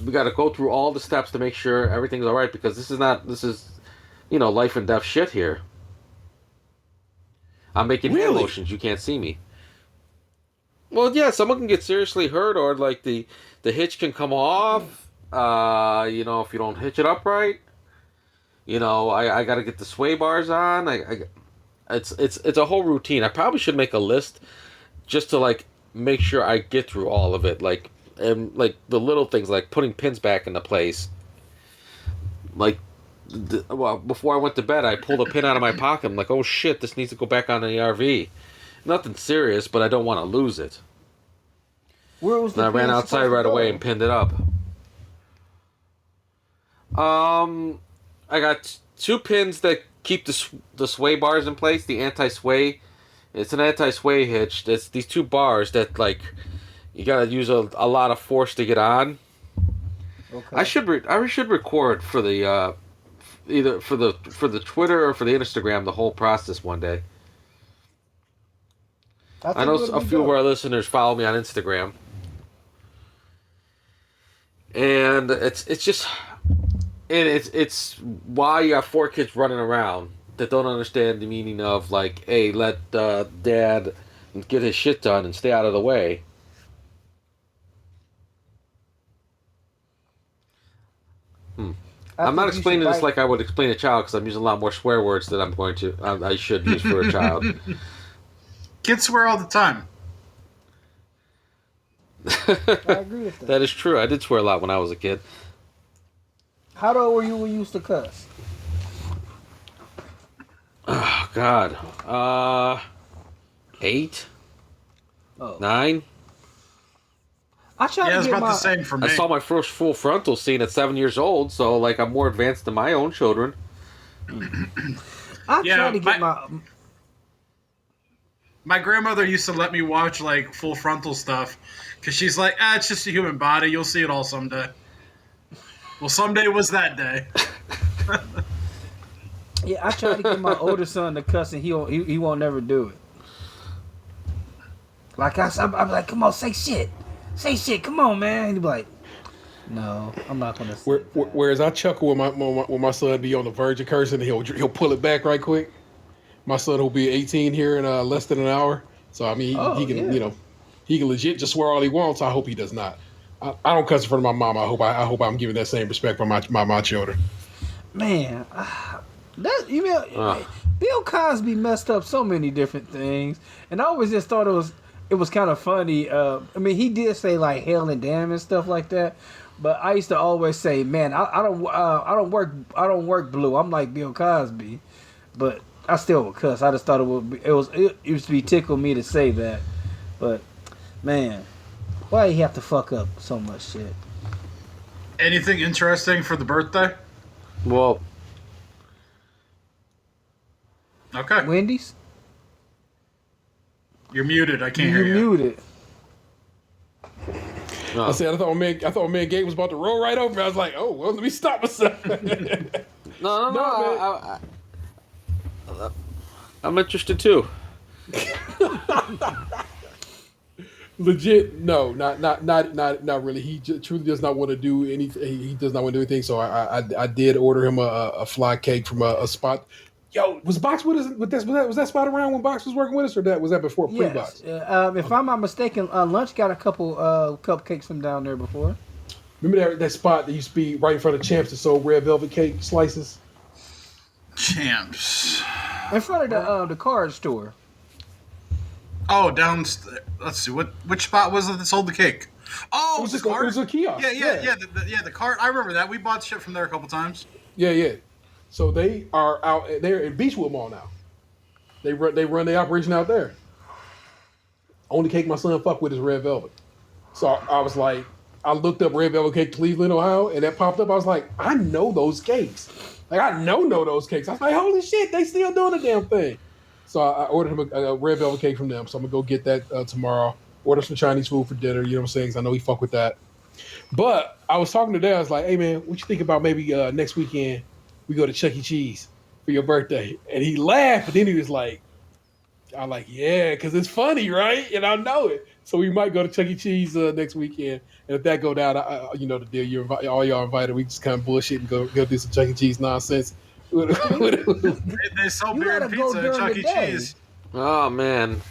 we got to go through all the steps to make sure everything's all right because this is life and death shit here. I'm making hand motions. You can't see me. Well, yeah, someone can get seriously hurt, or like the hitch can come off. If you don't hitch it up right. I got to get the sway bars on. It's a whole routine. I probably should make a list just to like make sure I get through all of it, like the little things like putting pins back into place. Like, before I went to bed, I pulled a pin out of my pocket. I'm like, oh shit, this needs to go back on the RV. Nothing serious, but I don't want to lose it. Where was the and I ran outside right away and pinned it up. I got 2 pins that keep the sway bars in place. The anti-sway. It's an anti-sway hitch. It's these 2 bars that like you gotta use a lot of force to get on. Okay. I should record for the either for the Twitter or for the Instagram the whole process one day. I know a few of our listeners follow me on Instagram, and it's why you have 4 kids running around that don't understand the meaning of like, hey, let dad get his shit done and stay out of the way. I'm not explaining this like I would explain a child because I'm using a lot more swear words than I should use for a child. Kids swear all the time. I agree with that. That is true. I did swear a lot when I was a kid. How old were you when you used to cuss? Oh, God. 8? 9? I tried to it's get about the same for me. I saw my first full frontal scene at 7 years old, so like I'm more advanced than my own children. I tried to get my grandmother used to let me watch like full frontal stuff because she's like, it's just a human body. You'll see it all someday. Well, someday was that day. Yeah, I tried to get my older son to cuss, and he won't never do it. Like I'm like, come on, say shit, come on, man. And he'd be like, no, I'm not gonna say that. Whereas I chuckle when my son be on the verge of cursing, he'll pull it back right quick. My son will be 18 here in less than an hour, so I mean he can he can legit just swear all he wants. I hope he does not. I don't cuss in front of my mom. I hope I'm giving that same respect for my children. Man, Bill Cosby messed up so many different things, and I always just thought it was kind of funny. I mean, he did say like hell and damn and stuff like that, but I used to always say, man, I don't work blue. I'm like Bill Cosby, but I still would cuss. I just thought it used to be tickle me to say that, but man, why do you have to fuck up so much shit? Anything interesting for the birthday? Well, okay. Wendy's? You're muted. I can't hear you. You're muted. No. I thought me and Gabe was about to roll right over. I was like, oh, well, let me stop myself. No. I'm interested too. Legit, no, not really. He truly does not want to do anything. He does not want to do anything. So I did order him a fly cake from a spot. Yo, was Box with us? Was that spot around when Box was working with us, or was that before pre-Box? If I'm not mistaken, Lunch got a couple cupcakes from down there before. Remember that spot that used to be right in front of Champs that sold red velvet cake slices? Champs. In front of the card store. Oh, downstairs. Let's see. Which spot was it that sold the cake? Oh, It was the just it was a kiosk. Yeah. The cart. I remember that. We bought shit from there a couple times. Yeah. So they are out. They're in Beechwood Mall now. They run their operation out there. Only cake my son fuck with is red velvet. So I was like, I looked up red velvet cake Cleveland, Ohio, and that popped up. I was like, I know those cakes. Like I know those cakes. I was like, holy shit, they still doing the damn thing. So I ordered him a red velvet cake from them. So I'm gonna go get that tomorrow. Order some Chinese food for dinner. You know what I'm saying? 'Cause I know he fuck with that. But I was talking to Dad. I was like, hey man, what you think about maybe next weekend we go to Chuck E. Cheese for your birthday? And he laughed, but then he was like, I'm like, yeah, because it's funny, right? And I know it. So we might go to Chuck E. Cheese next weekend. And if that go down, you know the deal. You're all y'all invited. We just kind of bullshit and go do some Chuck E. Cheese nonsense. They sell beer and pizza at Chuck E. Cheese. Oh man.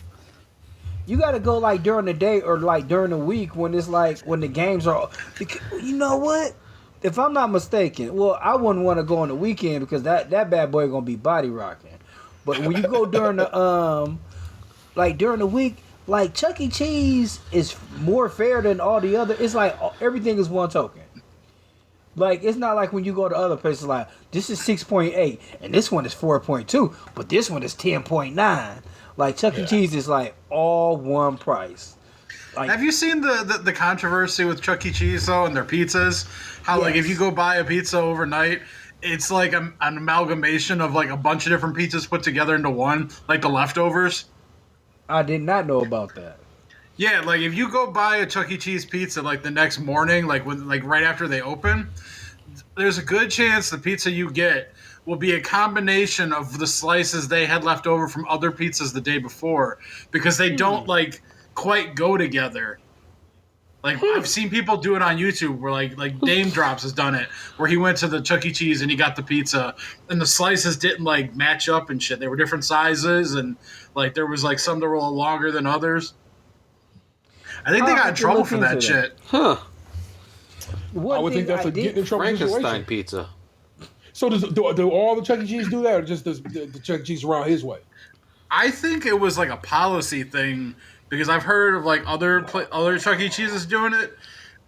You got to go like during the day or like during the week when it's like when the games are. You know what? If I'm not mistaken, well, I wouldn't want to go on the weekend because that bad boy gonna be body rocking. But when you go during the like during the week, like Chuck E. Cheese is more fair than all the other. It's like everything is one token. Like it's not like when you go to other places like this is 6.8 and this one is 4.2, but this one is 10.9. Like Chuck E. Cheese is like all one price. Like, have you seen the controversy with Chuck E. Cheese though and their pizzas? How like if you go buy a pizza overnight, it's like an amalgamation of like a bunch of different pizzas put together into one, like the leftovers. I did not know about that. Yeah, like if you go buy a Chuck E. Cheese pizza like the next morning, like right after they open, there's a good chance the pizza you get will be a combination of the slices they had left over from other pizzas the day before because they don't like quite go together. Like I've seen people do it on YouTube where like Dame Drops has done it where he went to the Chuck E. Cheese and he got the pizza and the slices didn't like match up and shit. They were different sizes and like there was like some that were a little longer than others. I think they got in trouble for that shit. Huh. I would think that's a getting in trouble Frankenstein situation. pizza. So do all the Chuck E. Cheese do that, or just the Chuck E. Cheese around his way? I think it was like a policy thing because I've heard of like other Chuck E. Cheese's doing it,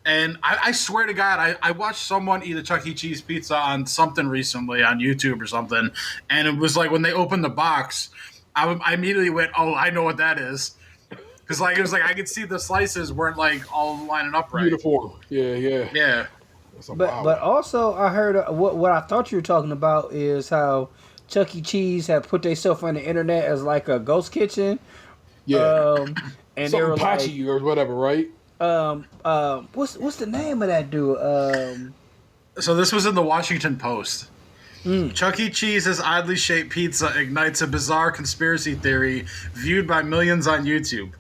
and I swear to God, I watched someone eat a Chuck E. Cheese pizza on something recently on YouTube or something, and it was like when they opened the box, I immediately went, "Oh, I know what that is." Because like it was like I could see the slices weren't like all lining up right. Uniform, yeah. But also I heard what I thought you were talking about is how Chuck E. Cheese had put themselves on the internet as like a ghost kitchen. Yeah, and they were Pachi or whatever, right? What's the name of that dude? So this was in the Washington Post. Chuck E. Cheese's oddly shaped pizza ignites a bizarre conspiracy theory viewed by millions on YouTube.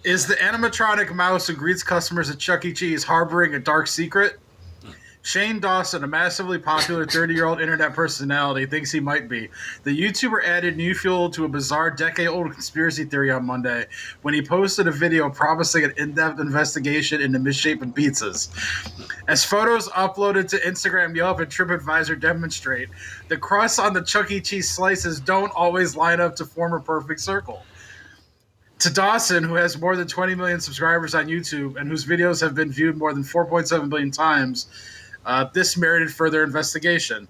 Is the animatronic mouse who greets customers at Chuck E. Cheese harboring a dark secret? Shane Dawson, a massively popular 30-year-old internet personality, thinks he might be. The YouTuber added new fuel to a bizarre decade-old conspiracy theory on Monday when he posted a video promising an in-depth investigation into misshapen pizzas. As photos uploaded to Instagram, Yelp, and TripAdvisor demonstrate, the crusts on the Chuck E. Cheese slices don't always line up to form a perfect circle. To Dawson, who has more than 20 million subscribers on YouTube and whose videos have been viewed more than 4.7 billion times, this merited further investigation.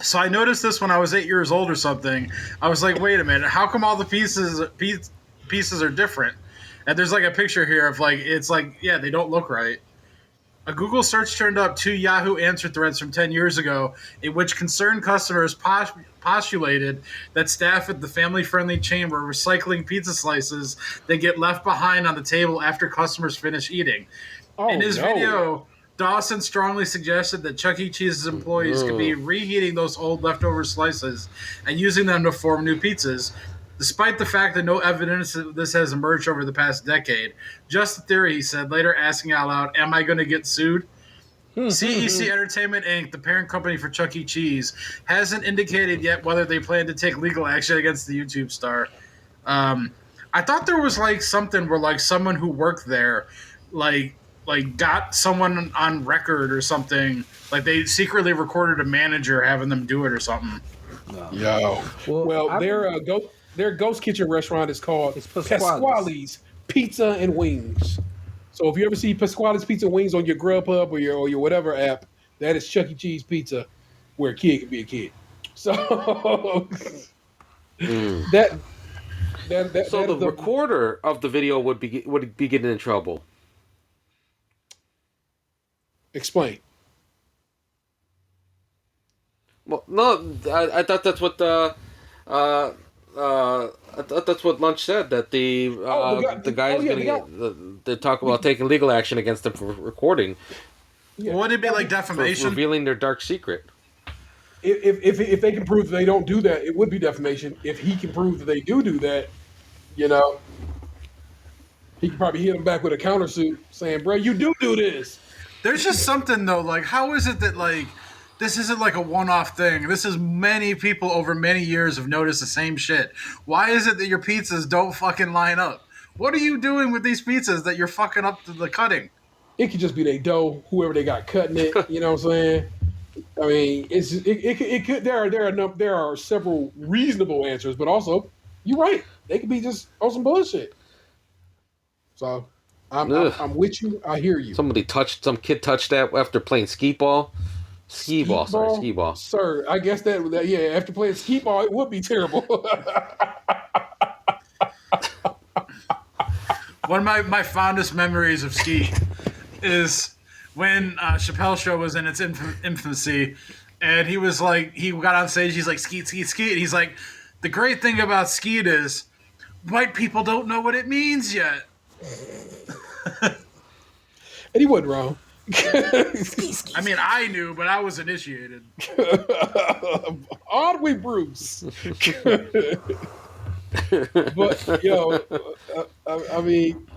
So I noticed this when I was 8 years old or something. I was like, wait a minute, how come all the pieces are different? And there's like a picture here of like, it's like, yeah, they don't look right. A Google search turned up 2 Yahoo answer threads from 10 years ago in which concerned customers postulated that staff at the family-friendly chain were recycling pizza slices that get left behind on the table after customers finish eating. In his video, Dawson strongly suggested that Chuck E. Cheese's employees could be reheating those old leftover slices and using them to form new pizzas, despite the fact that no evidence of this has emerged over the past decade. Just a theory, he said, later asking out loud, am I going to get sued? CEC Entertainment Inc., the parent company for Chuck E. Cheese, hasn't indicated yet whether they plan to take legal action against the YouTube star. I thought there was like something where like someone who worked there, like got someone on record or something. Like they secretly recorded a manager having them do it or something. No. Yo, well, their ghost kitchen restaurant is called Pasquale's Pizza and Wings. So if you ever see Pasquale's Pizza and Wings on your Grubhub or your whatever app, that is Chuck E. Cheese Pizza, where a kid can be a kid. So that the recorder of the video would be getting in trouble. Explain. Well, no, I thought that's what I thought that's what Lunch said, that the guy's they talk about taking legal action against them for recording. Yeah. Well, wouldn't it be like defamation? For revealing their dark secret. If they can prove that they don't do that, it would be defamation. If he can prove that they do that, he can probably hit them back with a countersuit saying, bro, you do this. There's just something, though, like, how is it that, like, this isn't like a one-off thing? This is many people over many years have noticed the same shit. Why is it that your pizzas don't fucking line up? What are you doing with these pizzas that you're fucking up to the cutting? It could just be their dough, whoever they got cutting it. You know what I'm saying? I mean, it could. There are several reasonable answers, but also, you're right. They could be just on some bullshit. So, I'm with you. I hear you. Some kid touched that after playing skee ball. Skee ball. Sir, I guess that after playing skee ball, it would be terrible. One of my fondest memories of ski is when Chappelle's Show was in its infancy, and he was like, he got on stage, he's like, skeet, and he's like, the great thing about skeet is white people don't know what it means yet. And he wasn't wrong. I mean, I knew, but I was initiated. Aren't we, Bruce? But, I mean...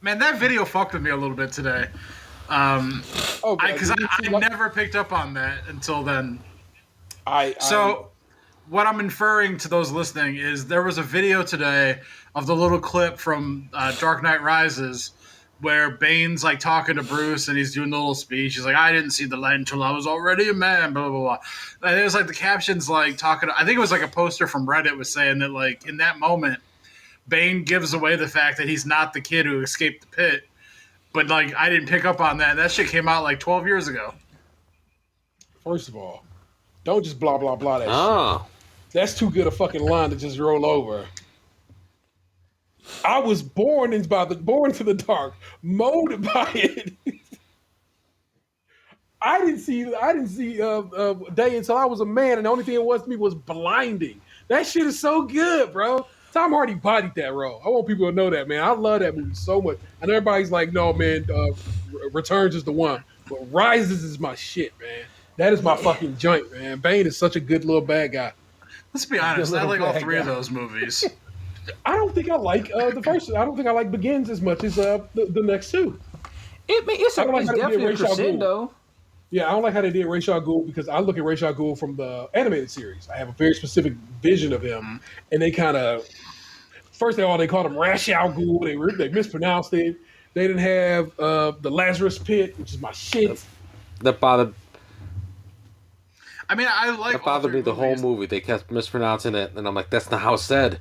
Man, that video fucked with me a little bit today. Because I never picked up on that until then. What I'm inferring to those listening is there was a video today of the little clip from Dark Knight Rises where Bane's like talking to Bruce and he's doing the little speech. He's like, I didn't see the light until I was already a man, blah, blah, blah. And it was like the captions like talking, I think it was like a poster from Reddit was saying that like in that moment, Bane gives away the fact that he's not the kid who escaped the pit. But like, I didn't pick up on that. That shit came out like 12 years ago. First of all, don't just blah, blah, blah that shit. That's too good a fucking line to just roll over. I was born to the dark, molded by it. I didn't see day until I was a man, and the only thing it was to me was blinding. That shit is so good, bro. Tom Hardy bodied that role. I want people to know that, man. I love that movie so much. And everybody's like, no, man, Returns is the one. But Rises is my shit, man. That is my fucking joint, man. Bane is such a good little bad guy. Let's be honest. I like all three of those movies. I don't think I like the first. I don't think I like Begins as much as the next two. It's definitely a crescendo. Yeah, I don't like how they did Ra's al Ghul because I look at Ra's al Ghul from the animated series. I have a very specific vision of him, and they kind of first of all they called him Ra's al Ghul. They mispronounced it. They didn't have the Lazarus Pit, which is my shit. That bothered. I mean, I like. That bothered me the whole movie. They kept mispronouncing it, and I'm like, "That's not how it's said."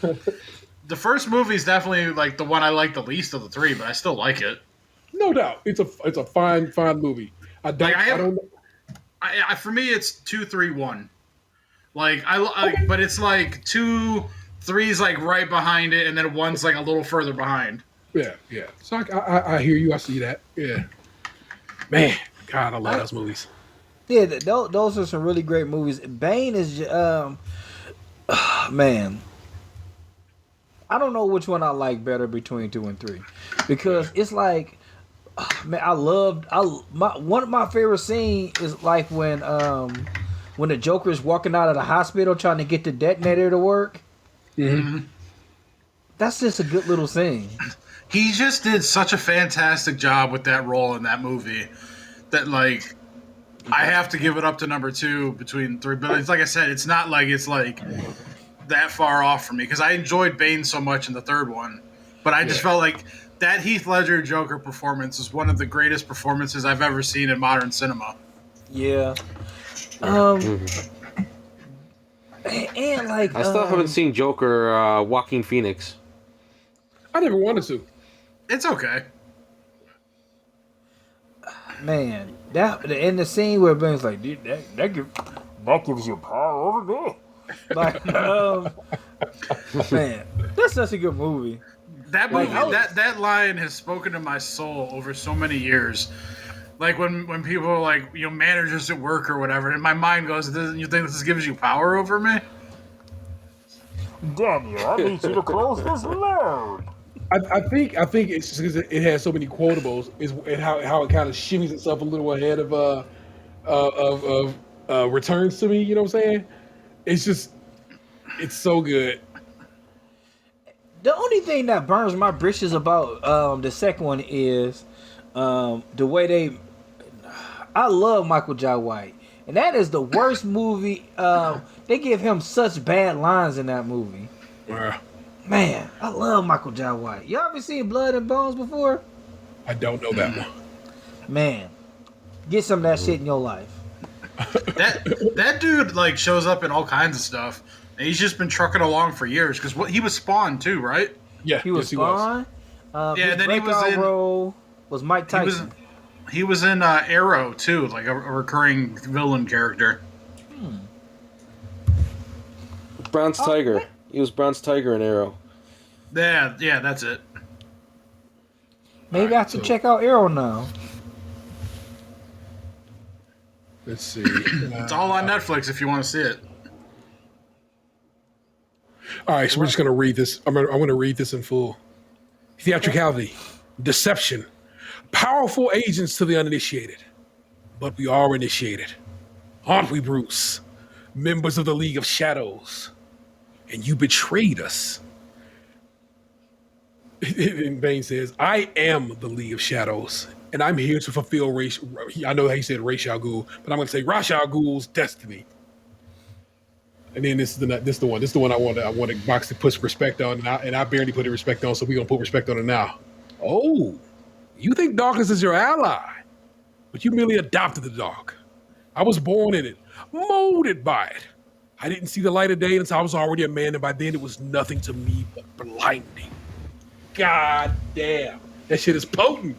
The first movie is definitely like the one I like the least of the three, but I still like it. No doubt, it's a fine movie. For me, it's 2, 3, 1. Like but it's like 2, 3's like right behind it, and then 1's like a little further behind. Yeah. So I hear you. I see that. Yeah. Man, God, I love those movies. Yeah, those are some really great movies. Bane is, man. I don't know which one I like better between 2 and 3, because it's like Man, one of my favorite scenes is like when the Joker is walking out of the hospital trying to get the detonator to work. Mm-hmm. That's just a good little scene. He just did such a fantastic job with that role in that movie that, like, I have to give it up to number 2 between 3. But it's like I said, it's not like it's like that far off from me because I enjoyed Bane so much in the third one. But I just felt like that Heath Ledger Joker performance is one of the greatest performances I've ever seen in modern cinema. Yeah. And like I still haven't seen Joker, Joaquin Phoenix. I never wanted to. It's okay. Man, that in the scene where Ben's like, dude, that gives you power over me. Like, man, that's such a good movie. That movie, that line has spoken to my soul over so many years. Like when people are like, managers at work or whatever, and my mind goes, "You think this gives you power over me?" Daniel, I need you to close this load. I think it's just because it has so many quotables, and how it kind of shimmies itself a little ahead of returns to me. You know what I'm saying? It's so good. The only thing that burns my britches about the second one is the way I love Michael Jai White, and that is the worst movie. They give him such bad lines in that movie. Yeah. Man, I love Michael Jai White. Y'all ever seen Blood and Bones before? I don't know that one. Man, get some of that shit in your life. That dude like shows up in all kinds of stuff, and he's just been trucking along for years. Because he was Spawn too, right? Yeah, he was Spawn. And then he was in role was Mike Tyson. He was in Arrow too, like a recurring villain character. Bronze Tiger. He was Bronze Tiger in Arrow. Yeah, that's it. Maybe I have to check out Arrow now. Let's see. It's all on Netflix if you want to see it. All right, so we're just going to read this. I'm going to read this in full. Theatricality, deception, powerful agents to the uninitiated. But we are initiated. Aren't we, Bruce? Members of the League of Shadows. And you betrayed us. And Bane says, I am the League of Shadows, and I'm here to fulfill I know how he said Ra's al Ghul, but I'm going to say Ra's al Ghul's destiny. And then this is the one I want Box to put respect on, and I barely put respect on, so we're going to put respect on it now. Oh, you think darkness is your ally, but you merely adopted the dark. I was born in it, molded by it. I didn't see the light of day until I was already a man, and by then it was nothing to me but blinding. God damn, that shit is potent.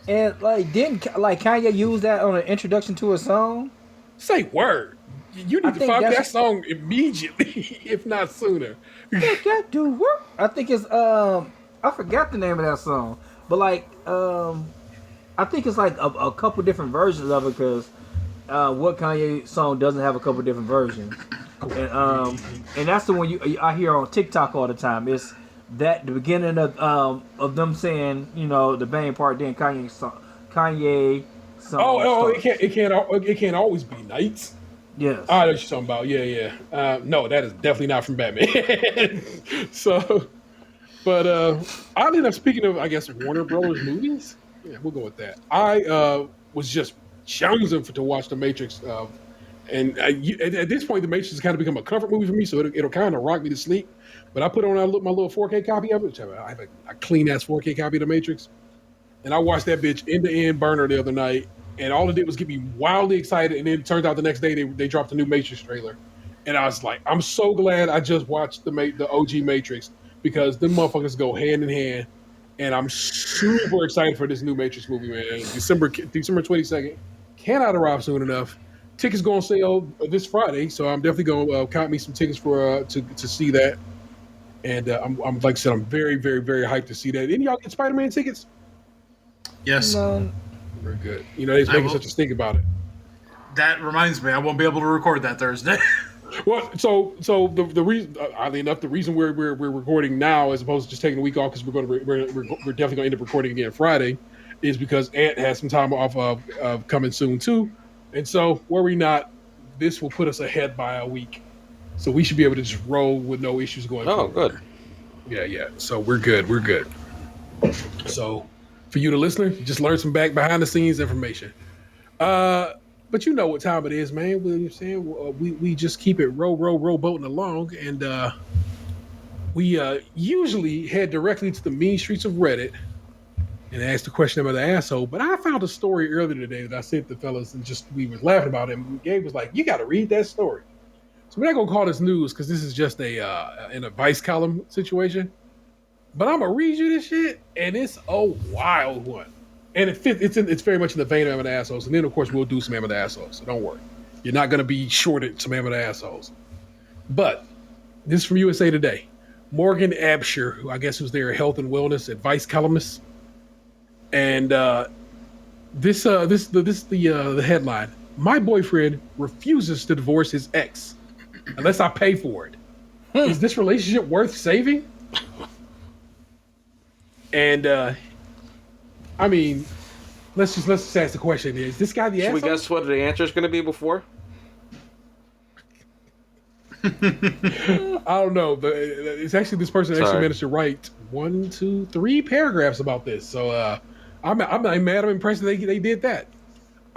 And didn't Kanye use that on an introduction to a song? Say word. You need to find that song immediately, if not sooner. I think it's I forgot the name of that song, but I think it's like a couple different versions of it because. What Kanye song doesn't have a couple different versions, and that's the one I hear on TikTok all the time. It's the beginning of them saying the Bane part, then Kanye song. It can't always be nights. Yes. I know what you're talking about. Yeah. No, that is definitely not from Batman. So, but oddly enough, speaking of I guess Warner Brothers movies, yeah, we'll go with that. I was just jonesing to watch The Matrix, and at this point, The Matrix has kind of become a comfort movie for me, so it'll kind of rock me to sleep. But I put on my little 4K copy of it. I have a clean ass 4K copy of The Matrix, and I watched that bitch end to end burner the other night, and all it did was get me wildly excited. And then it turns out the next day they dropped a new Matrix trailer, and I was like, I'm so glad I just watched the OG Matrix because them motherfuckers go hand in hand, and I'm super excited for this new Matrix movie, man. December 22nd. Cannot arrive soon enough. Tickets go on sale this Friday, so I'm definitely going to count me some tickets for to see that. And I'm like I said, I'm very, very, very hyped to see that. Any of y'all get Spider-Man tickets? Yes. No. Very good. They're making such a stink about it. That reminds me, I won't be able to record that Thursday. Well, so the reason, oddly enough, the reason we're recording now as opposed to just taking a week off because we're definitely going to end up recording again Friday, is because Ant has some time off of coming soon too, and so worry not, this will put us ahead by a week, so we should be able to just roll with no issues going. Oh, forward. good. Yeah. So we're good. So for you, the listener, you just learn some behind the scenes information. But you know what time it is, man. We're saying we just keep it row boating along, and we usually head directly to the mean streets of Reddit and ask the question of the asshole. But I found a story earlier today that I sent the fellas, and just we were laughing about it. And Gabe was like, "You got to read that story." So we're not gonna call this news because this is just an advice column situation. But I'm gonna read you this shit, and it's a wild one. And it's very much in the vein of Am of the Assholes. And then, of course, we'll do some Am of the Assholes. So don't worry. You're not going to be shorted some Am of the Assholes. But this is from USA Today. Morgan Absher, who I guess was their health and wellness advice columnist. And the headline. My boyfriend refuses to divorce his ex unless I pay for it. Is this relationship worth saving? And I mean, let's just ask the question: is this guy the asshole? Should we guess what the answer is going to be before? I don't know. It's actually this person actually managed to write 1, 2, 3 paragraphs about this. So I'm not mad. I'm impressed that they did that.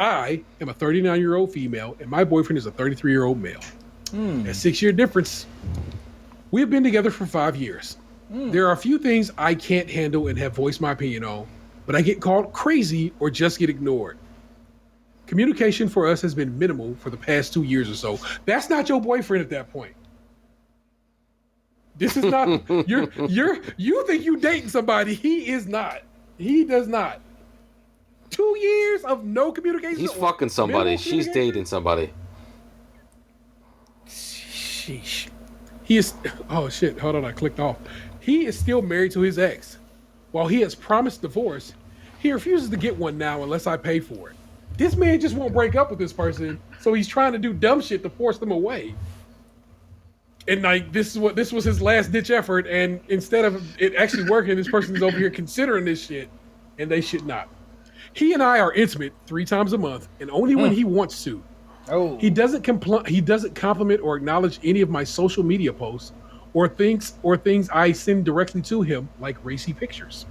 I am a 39-year-old female, and my boyfriend is a 33-year-old male. A 6-year difference. We have been together for 5 years. There are a few things I can't handle and have voiced my opinion on, but I get called crazy or just get ignored. Communication for us has been minimal for the past 2 years or so. That's not your boyfriend at that point. This is not you think you dating somebody. He is not. He does not. 2 years of no communication. He's fucking somebody. She's dating somebody. Sheesh. He is. Oh shit! Hold on, I clicked off. He is still married to his ex. While he has promised divorce, he refuses to get one now unless I pay for it. This man just won't break up with this person, so he's trying to do dumb shit to force them away. And like this was his last ditch effort, and instead of it actually working, this person is over here considering this shit, and they should not. He and I are intimate 3 times a month, and only when he wants to. Oh. He doesn't compliment or acknowledge any of my social media posts or things I send directly to him, like racy pictures.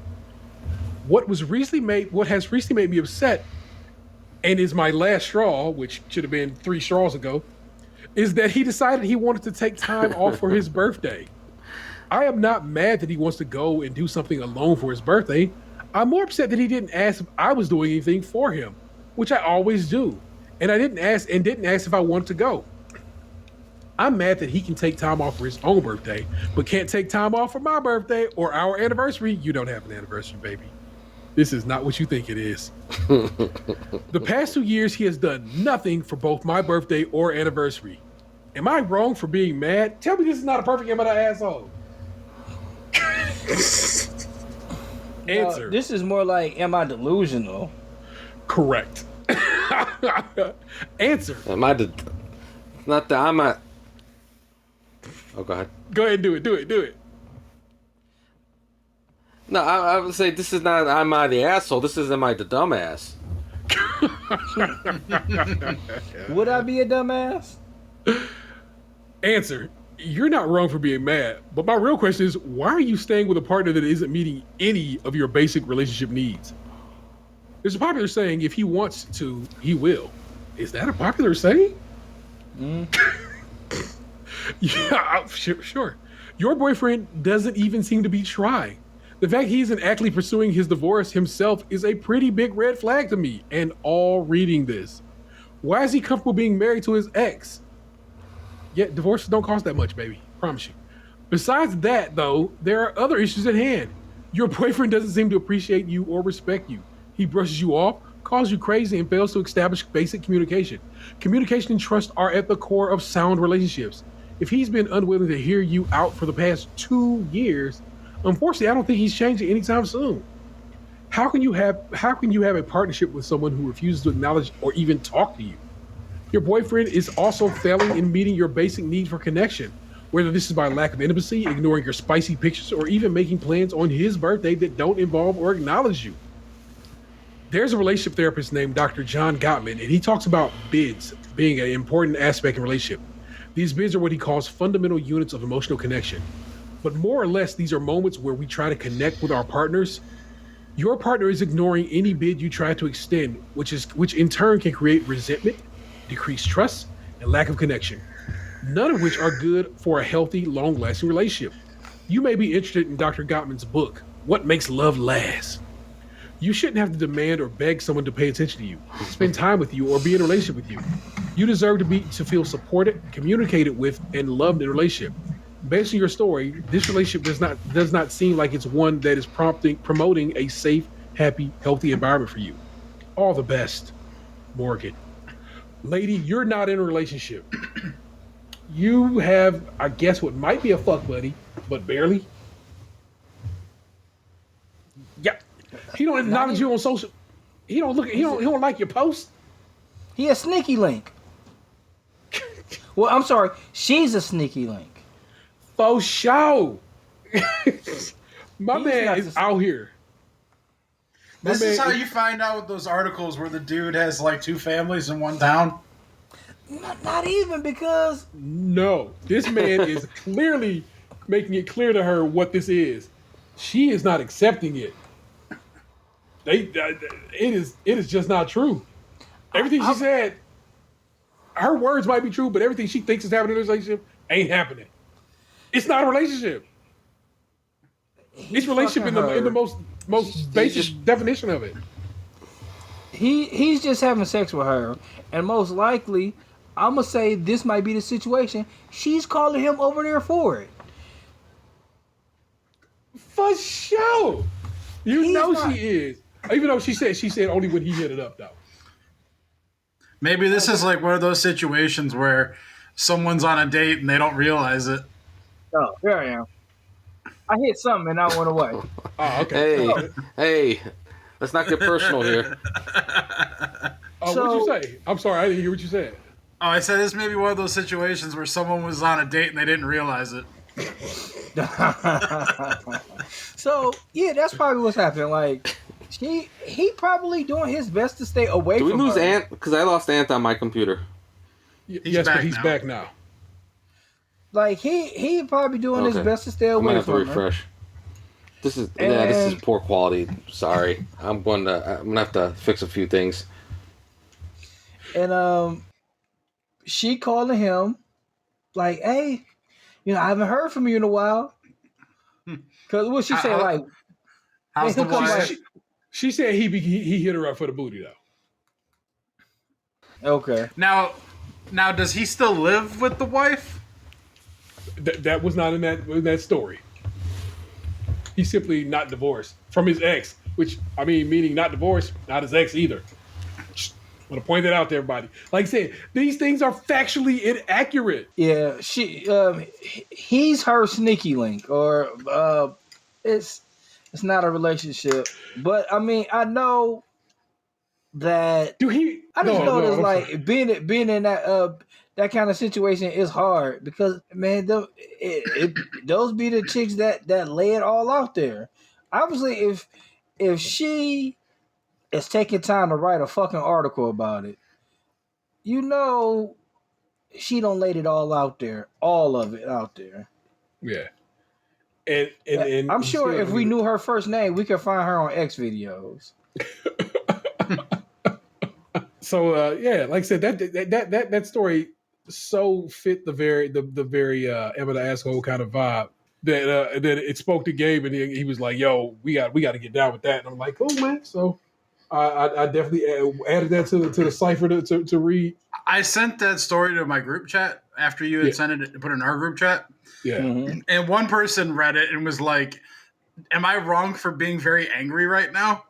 What has recently made me upset, and is my last straw, which should have been 3 straws ago, is that he decided he wanted to take time off for his birthday. I am not mad that he wants to go and do something alone for his birthday. I'm more upset that he didn't ask if I was doing anything for him, which I always do. And I didn't ask if I wanted to go. I'm mad that he can take time off for his own birthday, but can't take time off for my birthday or our anniversary. You don't have an anniversary, baby. This is not what you think it is. The past 2 years, he has done nothing for both my birthday or anniversary. Am I wrong for being mad? Tell me this is not a perfect am I the asshole? Answer. This is more like, am I delusional? Correct. Answer. Am I not that I'm a... Oh, go ahead. Go ahead and do it. No, I would say this is not am I the asshole. This is am I the dumbass. Would I be a dumbass? Answer. You're not wrong for being mad, but my real question is, why are you staying with a partner that isn't meeting any of your basic relationship needs? There's a popular saying, if he wants to, he will. Is that a popular saying? Yeah, sure. Your boyfriend doesn't even seem to be trying. The fact he isn't actually pursuing his divorce himself is a pretty big red flag to me, and all reading this. Why is he comfortable being married to his ex? Yeah, divorces don't cost that much, baby. Promise you. Besides that, though, there are other issues at hand. Your boyfriend doesn't seem to appreciate you or respect you. He brushes you off, calls you crazy, and fails to establish basic communication. Communication and trust are at the core of sound relationships. If he's been unwilling to hear you out for the past 2 years, unfortunately, I don't think he's changing anytime soon. How can you have a partnership with someone who refuses to acknowledge or even talk to you? Your boyfriend is also failing in meeting your basic need for connection, whether this is by lack of intimacy, ignoring your spicy pictures, or even making plans on his birthday that don't involve or acknowledge you. There's a relationship therapist named Dr. John Gottman, and he talks about bids being an important aspect in relationship. These bids are what he calls fundamental units of emotional connection. But more or less, these are moments where we try to connect with our partners. Your partner is ignoring any bid you try to extend, which in turn can create resentment, decreased trust, and lack of connection. None of which are good for a healthy, long-lasting relationship. You may be interested in Dr. Gottman's book, What Makes Love Last. You shouldn't have to demand or beg someone to pay attention to you, spend time with you, or be in a relationship with you. You deserve to feel supported, communicated with, and loved in a relationship. Based on your story, this relationship does not seem like it's one that is promoting a safe, happy, healthy environment for you. All the best, Morgan. Lady, you're not in a relationship. You have, I guess, what might be a fuck buddy, but barely. Yep. He don't acknowledge you on social. He don't look. He don't like your post. He a sneaky link. Well, I'm sorry. She's a sneaky link. For sure. My man is out here. This is how you find out with those articles where the dude has like 2 families in one town. Not even because. No, this man is clearly making it clear to her what this is. She is not accepting it. It is just not true. Everything she said, her words might be true, but everything she thinks is happening in a relationship ain't happening. It's not a relationship. It's relationship in the most basic definition of it. He's just having sex with her, and most likely, I'm gonna say this might be the situation. She's calling him over there for it. For sure. She is. Even though she said only when he hit it up though. Maybe this is like one of those situations where someone's on a date and they don't realize it. Oh, here I am. I hit something and I went away. Oh, okay. Hey, let's not get personal here. What'd you say? I'm sorry, I didn't hear what you said. Oh, I said this may be one of those situations where someone was on a date and they didn't realize it. So, yeah, that's probably what's happening. Like, he probably doing his best to stay away from her. Do we lose Ant? Because I lost Ant on my computer. Yes, but he's back now. Like, he probably doing his best to stay away from her. I'm gonna have to refresh. This is poor quality. Sorry, I'm gonna have to fix a few things. And she calling him like, "Hey, I haven't heard from you in a while." Because what she say, like, how's the wife? She said he hit her up for the booty though. Okay. Now, does he still live with the wife? That was not in that story. He's simply not divorced from his ex, which meaning not divorced, not his ex either. Just want to point that out to everybody. Like I said, these things are factually inaccurate. Yeah, he's her sneaky link, or it's not a relationship. But I know that. I just know that like being in that kind of situation is hard because, man, those be the chicks that lay it all out there. Obviously, if she is taking time to write a fucking article about it, she don't laid it all out there, all of it out there. Yeah, and I'm sure if we knew her first name, we could find her on X videos. So like I said, that story so fit the very Emma the Asshole kind of vibe that it spoke to Gabe, and he was like, "Yo, we got to get down with that." And I'm like, "Cool, man." So I definitely added that to the cipher to read. I sent that story to my group chat after you had sent it to put in our group chat. Yeah, and one person read it and was like, "Am I wrong for being very angry right now?"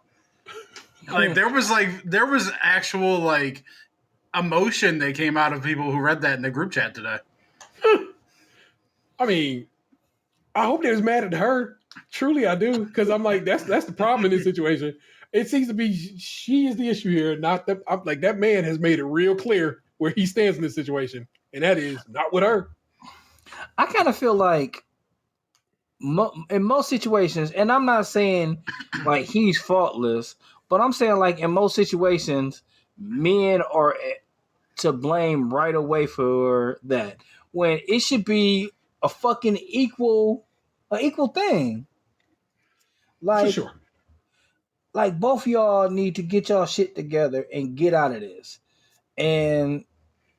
Like there was actual like emotion that came out of people who read that in the group chat today. I hope they was mad at her. Truly, I do, because I'm like, that's the problem in this situation. It seems to be she is the issue here, not that. I'm like, that man has made it real clear where he stands in this situation, and that is not with her. I kind of feel like in most situations, and I'm not saying like he's faultless, but I'm saying like in most situations, men are to blame right away for that when it should be a fucking equal thing. For Like, sure. like both of y'all need to get y'all shit together and get out of this. And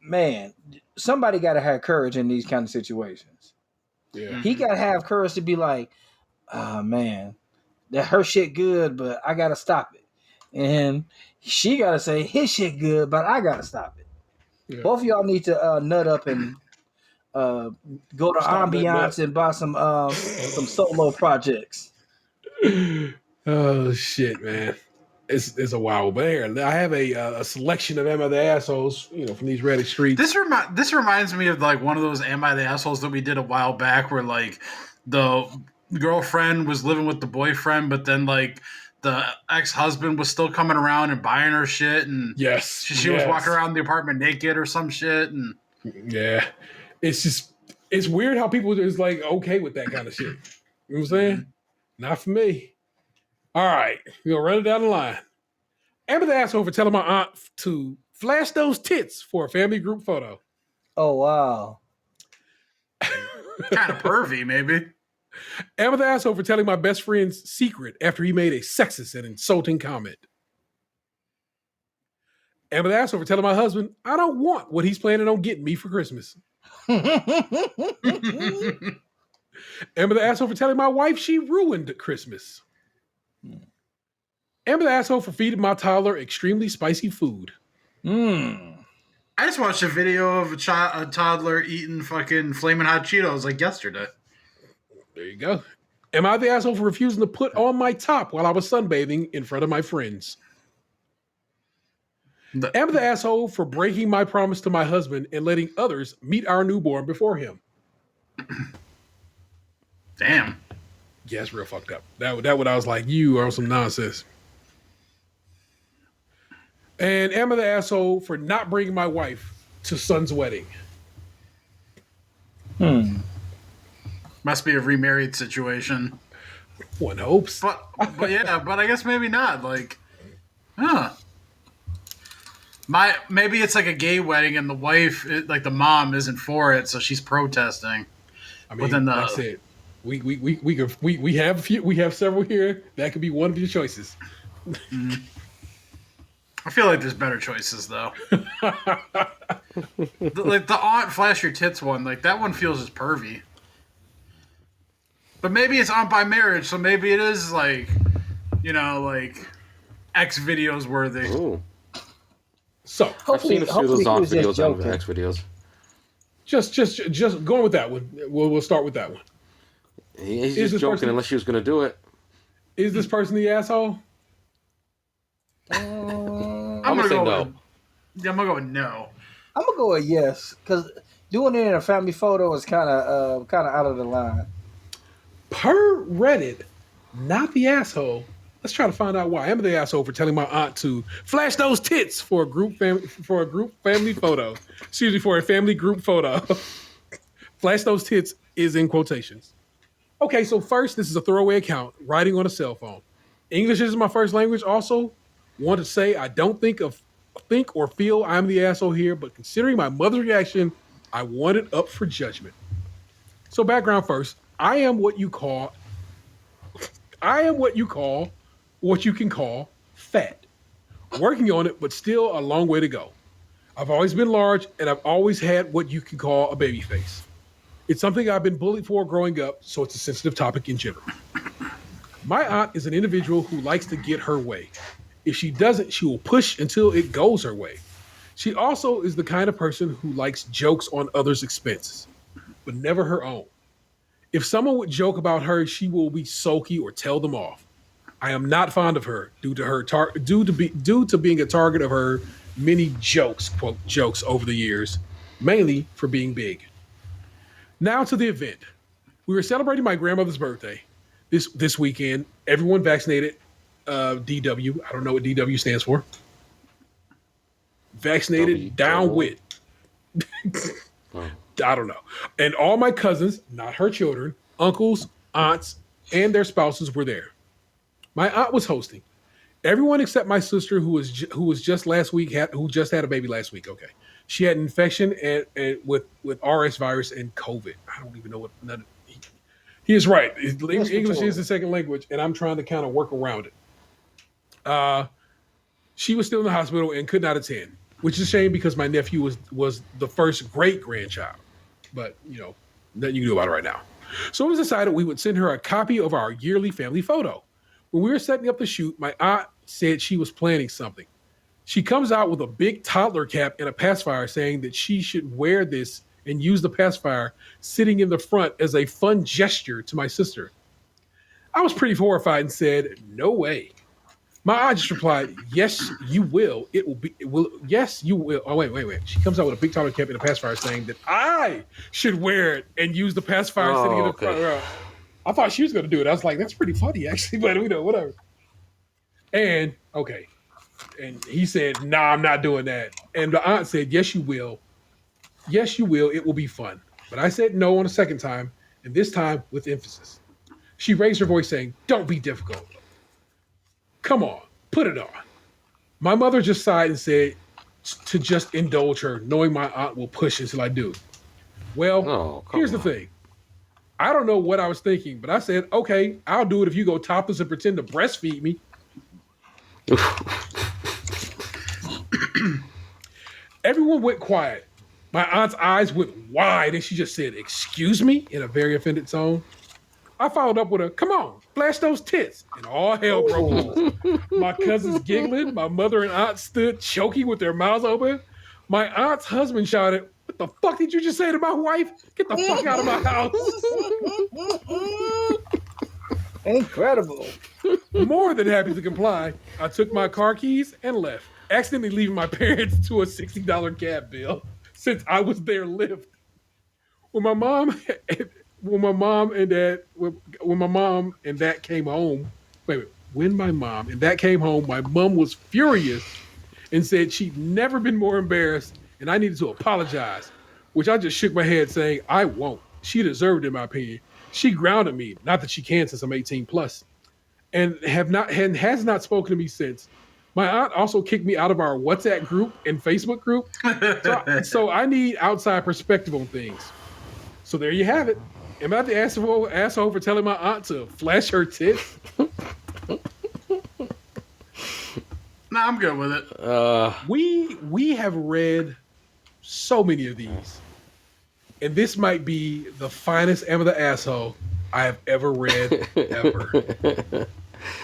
man, somebody got to have courage in these kind of situations. Yeah. He got to have courage to be like, oh man, that her shit good, but I got to stop it. And she got to say his shit good, but I got to stop it. Yeah. Both of y'all need to nut up and go to Stop nutting up. Ambiance and buy some solo projects. Oh shit, man. It's a wild bear. I have a selection of Am I the Assholes, from these Reddit streets. This reminds me of like one of those Am I the Assholes that we did a while back, where like the girlfriend was living with the boyfriend, but then like the ex-husband was still coming around and buying her shit, and yes, she was walking around the apartment naked or some shit, and yeah, it's weird how people is like okay with that kind of shit. You know what I'm saying? Not for me. All right, we're gonna run it down the line. Am I the asshole for telling my aunt to flash those tits for a family group photo? Oh wow. kind of pervy, maybe. Am I the asshole for telling my best friend's secret after he made a sexist and insulting comment? Am I the asshole for telling my husband I don't want what he's planning on getting me for Christmas? Am I the asshole for telling my wife she ruined Christmas? Am I the asshole for feeding my toddler extremely spicy food? I just watched a video of a toddler eating fucking flaming hot Cheetos like yesterday. There you go. Am I the asshole for refusing to put on my top while I was sunbathing in front of my friends? Am I the asshole for breaking my promise to my husband and letting others meet our newborn before him? Damn. Yeah, it's real fucked up. That what I was like, you are on some nonsense. And am I the asshole for not bringing my wife to son's wedding? Must be a remarried situation. One hopes. But yeah, but I guess maybe not. Like, maybe it's like a gay wedding and the wife, like the mom, isn't for it, so she's protesting. I mean, like I said, we have several here. That could be one of your choices. I feel like there's better choices though. Like the aunt flash your tits one, like that one feels as pervy. But maybe it's aunt by marriage, so maybe it is like, like X videos worthy. Ooh. So I've seen a few of those aunt videos on X videos. Just going with that one. We'll start with that one. He's just joking unless she was going to do it. Is this person the asshole? I'm gonna go no. I'm gonna go with no. I'm gonna go with yes, because doing it in a family photo is kind of out of the line. Per Reddit, not the asshole. Let's try to find out why. I'm the asshole for telling my aunt to flash those tits for a group family photo. Excuse me, for a family group photo. Flash those tits is in quotations. Okay, so first, this is a throwaway account, writing on a cell phone. English is my first language also. Want to say I don't think or feel I'm the asshole here, but considering my mother's reaction, I want it up for judgment. So background first, I am what you can call fat. Working on it, but still a long way to go. I've always been large, and I've always had what you can call a baby face. It's something I've been bullied for growing up, so it's a sensitive topic in general. My aunt is an individual who likes to get her way. If she doesn't, she will push until it goes her way. She also is the kind of person who likes jokes on others' expenses, but never her own. If someone would joke about her, she will be sulky or tell them off. I am not fond of her due to being a target of her many jokes, quote jokes, over the years, mainly for being big. Now to the event. We were celebrating my grandmother's birthday this weekend. Everyone vaccinated. DW. I don't know what DW stands for. Vaccinated down with. I don't know. And all my cousins, not her children, uncles, aunts, and their spouses were there. My aunt was hosting. Everyone except my sister, who was just last week, who just had a baby last week. Okay, she had an infection and with RS virus and COVID. I don't even know what none. He is right. English is the second language, and I'm trying to kind of work around it. She was still in the hospital and could not attend, which is a shame because my nephew was the first great grandchild. But nothing you can do about it right now. So it was decided we would send her a copy of our yearly family photo. When we were setting up the shoot, my aunt said she was planning something. She comes out with a big toddler cap and a pacifier saying that she should wear this and use the pacifier sitting in the front as a fun gesture to my sister. I was pretty horrified and said, "No way." My aunt just replied, "Yes, you will. Yes, you will." Oh, wait. She comes out with a big toddler cap and a pacifier saying that I should wear it and use the pacifier sitting in the front row. I thought she was going to do it. I was like, that's pretty funny, actually, but whatever. And, okay. And he said, "Nah, I'm not doing that." And the aunt said, "Yes, you will. Yes, you will. It will be fun." But I said no on a second time, and this time with emphasis. She raised her voice saying, "Don't be difficult. Come on, put it on." My mother just sighed and said to just indulge her, knowing my aunt will push until I do. Well, here's the thing. I don't know what I was thinking, but I said, "Okay, I'll do it if you go topless and pretend to breastfeed me." Everyone went quiet. My aunt's eyes went wide and she just said, "Excuse me," in a very offended tone. I followed up with a, "Come on, flash those tits," and all hell broke loose. My cousins giggling. My mother and aunt stood choking with their mouths open. My aunt's husband shouted, "What the fuck did you just say to my wife? Get the fuck out of my house." Incredible. More than happy to comply, I took my car keys and left, accidentally leaving my parents to a $60 cab bill since I was their Lyft. When my mom and dad came home, when my mom and dad came home, my mom was furious and said she'd never been more embarrassed and I needed to apologize, which I just shook my head saying, "I won't. She deserved it, in my opinion. She grounded me, not that she can since I'm 18 plus, and has not spoken to me since. My aunt also kicked me out of our WhatsApp group and Facebook group, so I need outside perspective on things. So there you have it. Am I the asshole for telling my aunt to flash her tits? Nah, I'm good with it. We have read so many of these, and this might be the finest "Am I the Asshole" I have ever read, ever.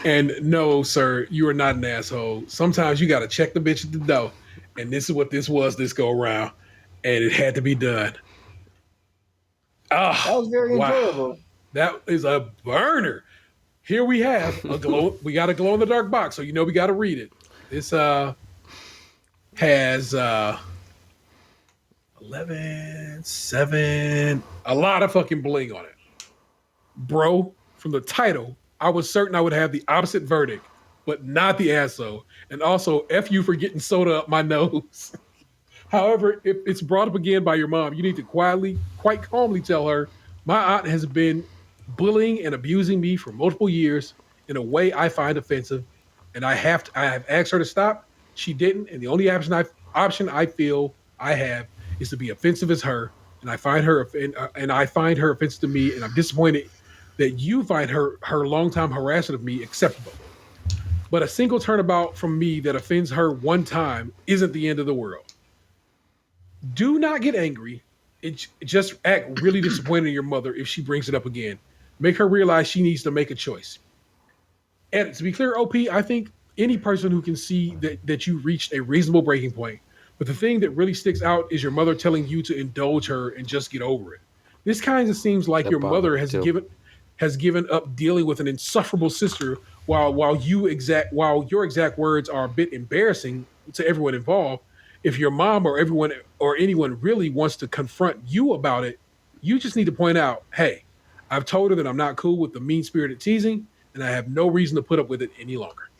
And no, sir, you are not an asshole. Sometimes you got to check the bitch at the door, and this is what this was this go around, and it had to be done. That was very enjoyable. That is a burner. Here we have a glow. We got a glow in the dark box, so we got to read it. This has 11, 7, a lot of fucking bling on it. Bro, from the title, I was certain I would have the opposite verdict, but not the asshole. And also, F you for getting soda up my nose. However, if it's brought up again by your mom, you need to quite calmly tell her, "My aunt has been bullying and abusing me for multiple years in a way I find offensive, and I have asked her to stop. She didn't, and the only option I feel I have is to be offensive as her, and I find her offensive to me, and I'm disappointed that you find her longtime harassment of me acceptable. But a single turnabout from me that offends her one time isn't the end of the world. Do not get angry. Just act really disappointed in your mother if she brings it up again. Make her realize she needs to make a choice." And to be clear, OP, I think any person who can see that you reached a reasonable breaking point, but the thing that really sticks out is your mother telling you to indulge her and just get over it. This kind of seems like your mother has given up dealing with an insufferable sister while your exact words are a bit embarrassing to everyone involved. If your mom or anyone really wants to confront you about it, you just need to point out, "Hey, I've told her that I'm not cool with the mean-spirited teasing, and I have no reason to put up with it any longer."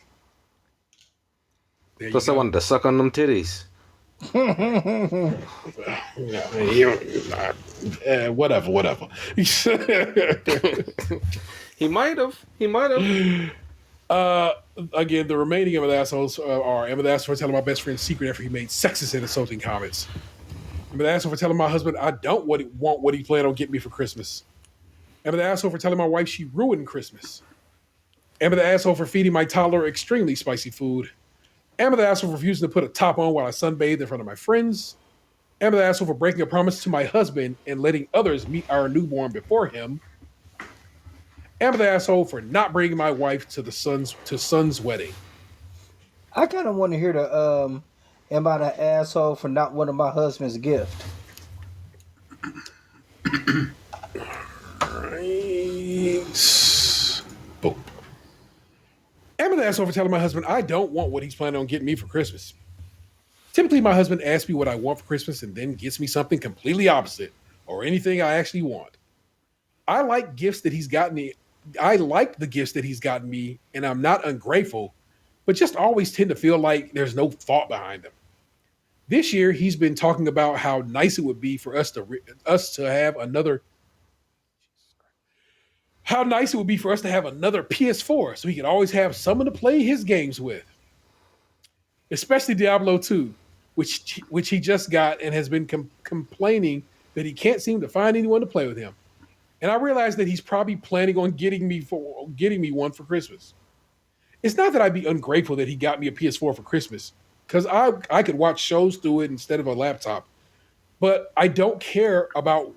Plus, I wanted to suck on them titties. Whatever. He might have. He might have. Again, the remaining of the assholes are Emma the asshole for telling my best friend's secret after he made sexist and insulting comments. Emma the asshole for telling my husband I don't want what he planned on getting me for Christmas. Emma the asshole for telling my wife she ruined Christmas. Emma the asshole for feeding my toddler extremely spicy food. Emma the asshole for refusing to put a top on while I sunbathed in front of my friends. Emma the asshole for breaking a promise to my husband and letting others meet our newborn before him. Am the asshole for not bringing my wife to son's wedding. I kind of want to hear the am I the asshole for not wanting my husband's gift? Right. Boom. Am I the asshole for telling my husband I don't want what he's planning on getting me for Christmas? Typically, my husband asks me what I want for Christmas and then gets me something completely opposite or anything I actually want. I like gifts that he's gotten me. I like the gifts that he's gotten me, and I'm not ungrateful, but just always tend to feel like there's no thought behind them. This year, he's been talking about how nice it would be for us to have another. How nice it would be for us to have another PS4, so he could always have someone to play his games with, especially Diablo 2, which he just got and has been complaining that he can't seem to find anyone to play with him. And I realized that he's probably planning on getting me one for Christmas. It's not that I'd be ungrateful that he got me a PS4 for Christmas, because I could watch shows through it instead of a laptop. But I don't care about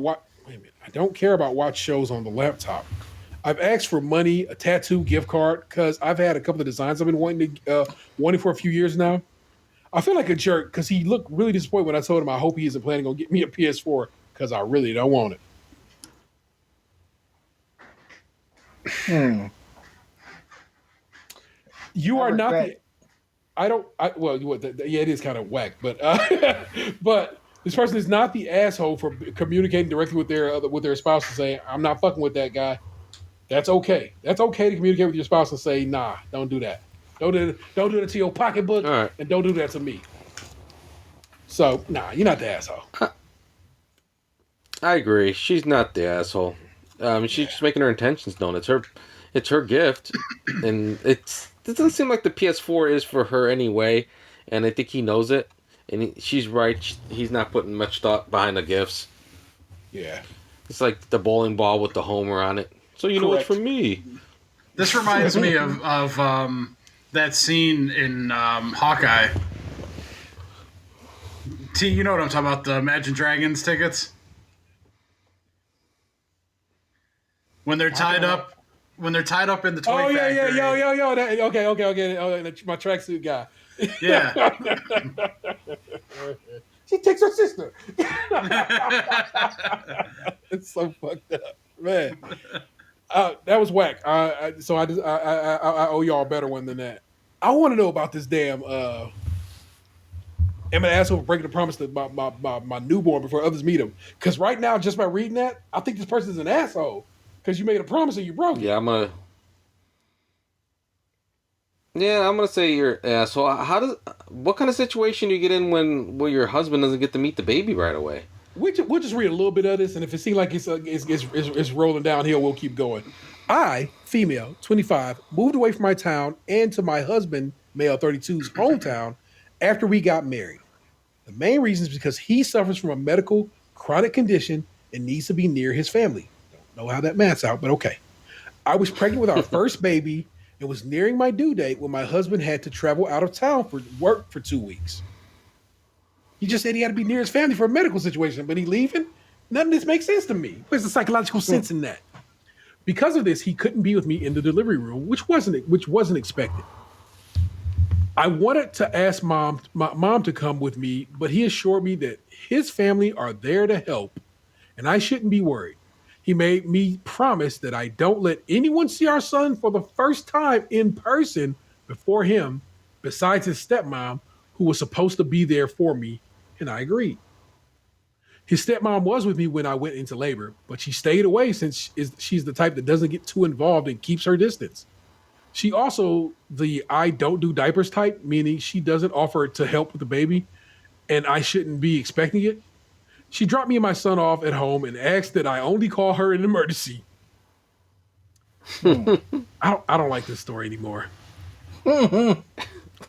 watch shows on the laptop. I've asked for money, a tattoo gift card, because I've had a couple of designs I've been wanting for a few years now. I feel like a jerk because he looked really disappointed when I told him I hope he isn't planning on getting me a PS4 because I really don't want it. You are not the. It is kind of whack, but but this person is not the asshole for communicating directly with their spouse and saying, "I'm not fucking with that guy." That's okay. That's okay to communicate with your spouse and say, "Nah, don't do that. Don't do that to your pocketbook, right. And don't do that to me." So, nah, you're not the asshole. I agree. She's not the asshole. She's just making her intentions known. It's her gift, and it doesn't seem like the PS4 is for her anyway. And I think he knows it. And she's right. He's not putting much thought behind the gifts. Yeah, it's like the bowling ball with the homer on it. So you know it's for me. This reminds me of that scene in Hawkeye. T, you know what I'm talking about? The Imagine Dragons tickets. When they're tied up in the toy factory. Okay. My tracksuit guy. Yeah. She takes her sister. It's so fucked up, man. That was whack. So I owe y'all a better one than that. I want to know about this damn. Am an asshole for breaking the promise to my newborn before others meet him? Because right now, just by reading that, I think this person is an asshole. Because you made a promise and you broke it. Yeah, I'm gonna say you're an asshole. What kind of situation do you get in when your husband doesn't get to meet the baby right away? We'll just read a little bit of this, and if it seems like it's rolling downhill, we'll keep going. I, female, 25, moved away from my town and to my husband, male 32's hometown after we got married. The main reason is because he suffers from a medical chronic condition and needs to be near his family. Don't know how that maths out, but okay. I was pregnant with our first baby and was nearing my due date when my husband had to travel out of town for work for 2 weeks. He just said he had to be near his family for a medical situation, but he leaving? None of this makes sense to me. Where's the psychological sense in that? Because of this, he couldn't be with me in the delivery room, which wasn't expected. I wanted to ask my mom to come with me, but he assured me that his family are there to help, and I shouldn't be worried. He made me promise that I don't let anyone see our son for the first time in person before him, besides his stepmom, who was supposed to be there for me, and I agreed. His stepmom was with me when I went into labor, but she stayed away since she's the type that doesn't get too involved and keeps her distance. She also the I don't do diapers type, meaning she doesn't offer to help with the baby, and I shouldn't be expecting it. She dropped me and my son off at home and asked that I only call her in an emergency. I don't like this story anymore. I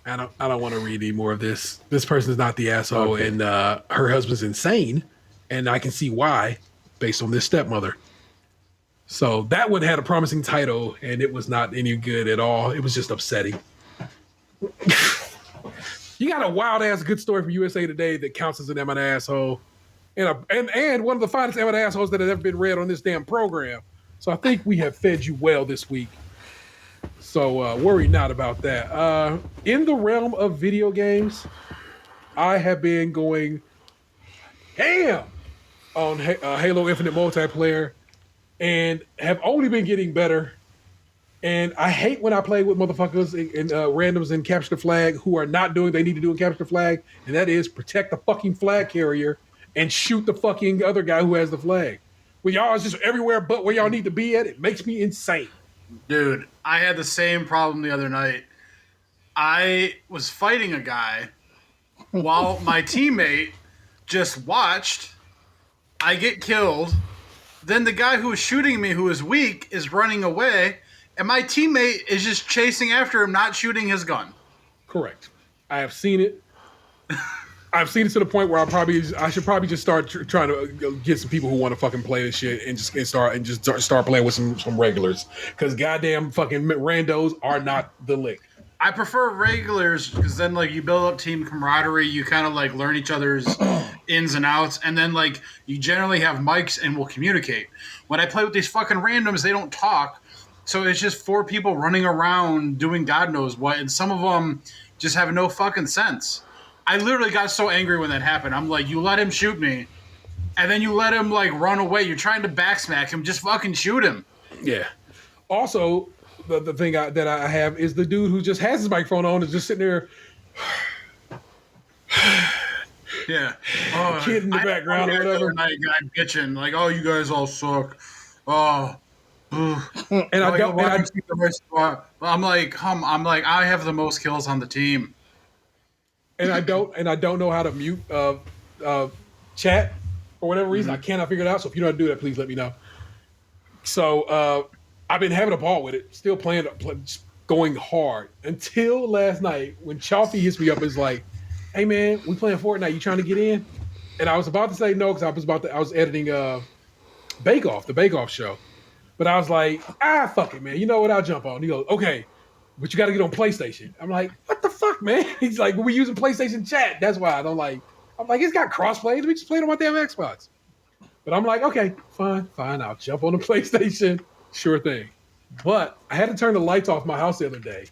don't want to read any more of this. This person is not the asshole, and her husband's insane, and I can see why based on this stepmother. So that one had a promising title, and it was not any good at all. It was just upsetting. You got a wild ass good story from USA Today that counts as an M and asshole, and one of the finest M and assholes that has ever been read on this damn program. So I think we have fed you well this week. So worry not about that. In the realm of video games, I have been going ham on Halo Infinite multiplayer and have only been getting better. And I hate when I play with motherfuckers and randoms in Capture the Flag who are not doing what they need to do in Capture the Flag, and that is protect the fucking flag carrier and shoot the fucking other guy who has the flag. When y'all is just everywhere but where y'all need to be at, it makes me insane. Dude, I had the same problem the other night. I was fighting a guy while my teammate just watched. I get killed. Then the guy who was shooting me, who was weak, is running away, and my teammate is just chasing after him, not shooting his gun. Correct. I have seen it. I've seen it to the point where I should probably just start trying to get some people who want to fucking play this shit and start playing with some regulars, because goddamn fucking randos are not the lick. I prefer regulars because then like you build up team camaraderie, you kind of like learn each other's ins and outs, and then like you generally have mics and will communicate. When I play with these fucking randoms, they don't talk, so it's just four people running around doing God knows what, and some of them just have no fucking sense. I literally got so angry when that happened. I'm like, you let him shoot me, and then you let him like run away. You're trying to backsmack him. Just fucking shoot him. Yeah. Also, the thing that I have is the dude who just has his microphone on and just sitting there. Yeah. Kid in the background or whatever. Guy bitching like, oh, you guys all suck. Oh. And I'm like, I have the most kills on the team. And I don't know how to mute chat for whatever reason. I cannot figure it out. So if you know how to do that, please let me know. So I've been having a ball with it, still playing, going hard until last night when Chalfie hits me up. Is like, hey man, we playing Fortnite. You trying to get in? And I was about to say no because I was editing Bake Off, the Bake Off show. But I was like, fuck it, man. You know what? I'll jump on. He goes, okay. But you got to get on PlayStation. I'm like, what the fuck, man? He's like, we're using PlayStation chat. That's why I don't like. I'm like, it's got crossplay. We just played on my damn Xbox. But I'm like, okay, fine. I'll jump on the PlayStation. Sure thing. But I had to turn the lights off my house the other day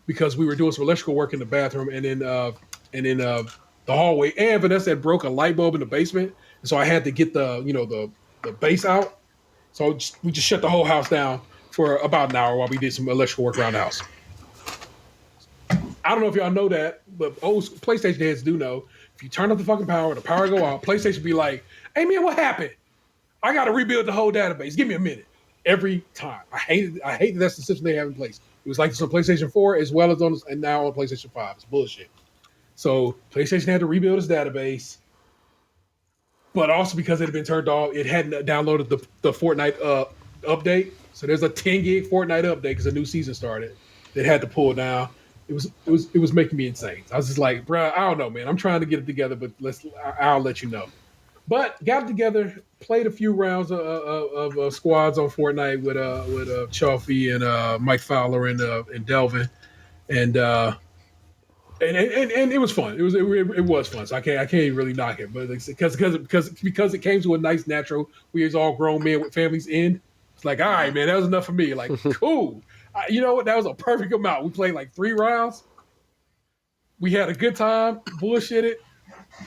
because we were doing some electrical work in the bathroom and in the hallway. And Vanessa had broke a light bulb in the basement, and so I had to get the base out. So we just shut the whole house down for about an hour while we did some electrical work around the house. I don't know if y'all know that, but old PlayStation heads do know. If you turn off the fucking power, the power go out, PlayStation be like, hey man, what happened? I got to rebuild the whole database. Give me a minute. Every time. I hate that that's the system they have in place. It was like this on PlayStation 4 as well as and now on PlayStation 5. It's bullshit. So PlayStation had to rebuild its database, but also because it had been turned off, it hadn't downloaded the Fortnite update. So there's a 10 gig Fortnite update because a new season started. It had to pull down. It was making me insane. I was just like, bro, I don't know, man. I'm trying to get it together, but I'll let you know. But got it together, played a few rounds of squads on Fortnite with Chalfie and Mike Fowler and Delvin, and it was fun. It was fun. So I can't really knock it, but because it came to a nice natural, we as all grown men with families end. It's like, all right, man, that was enough for me. Like, cool. You know what? That was a perfect amount. We played like 3 rounds. We had a good time, bullshitted,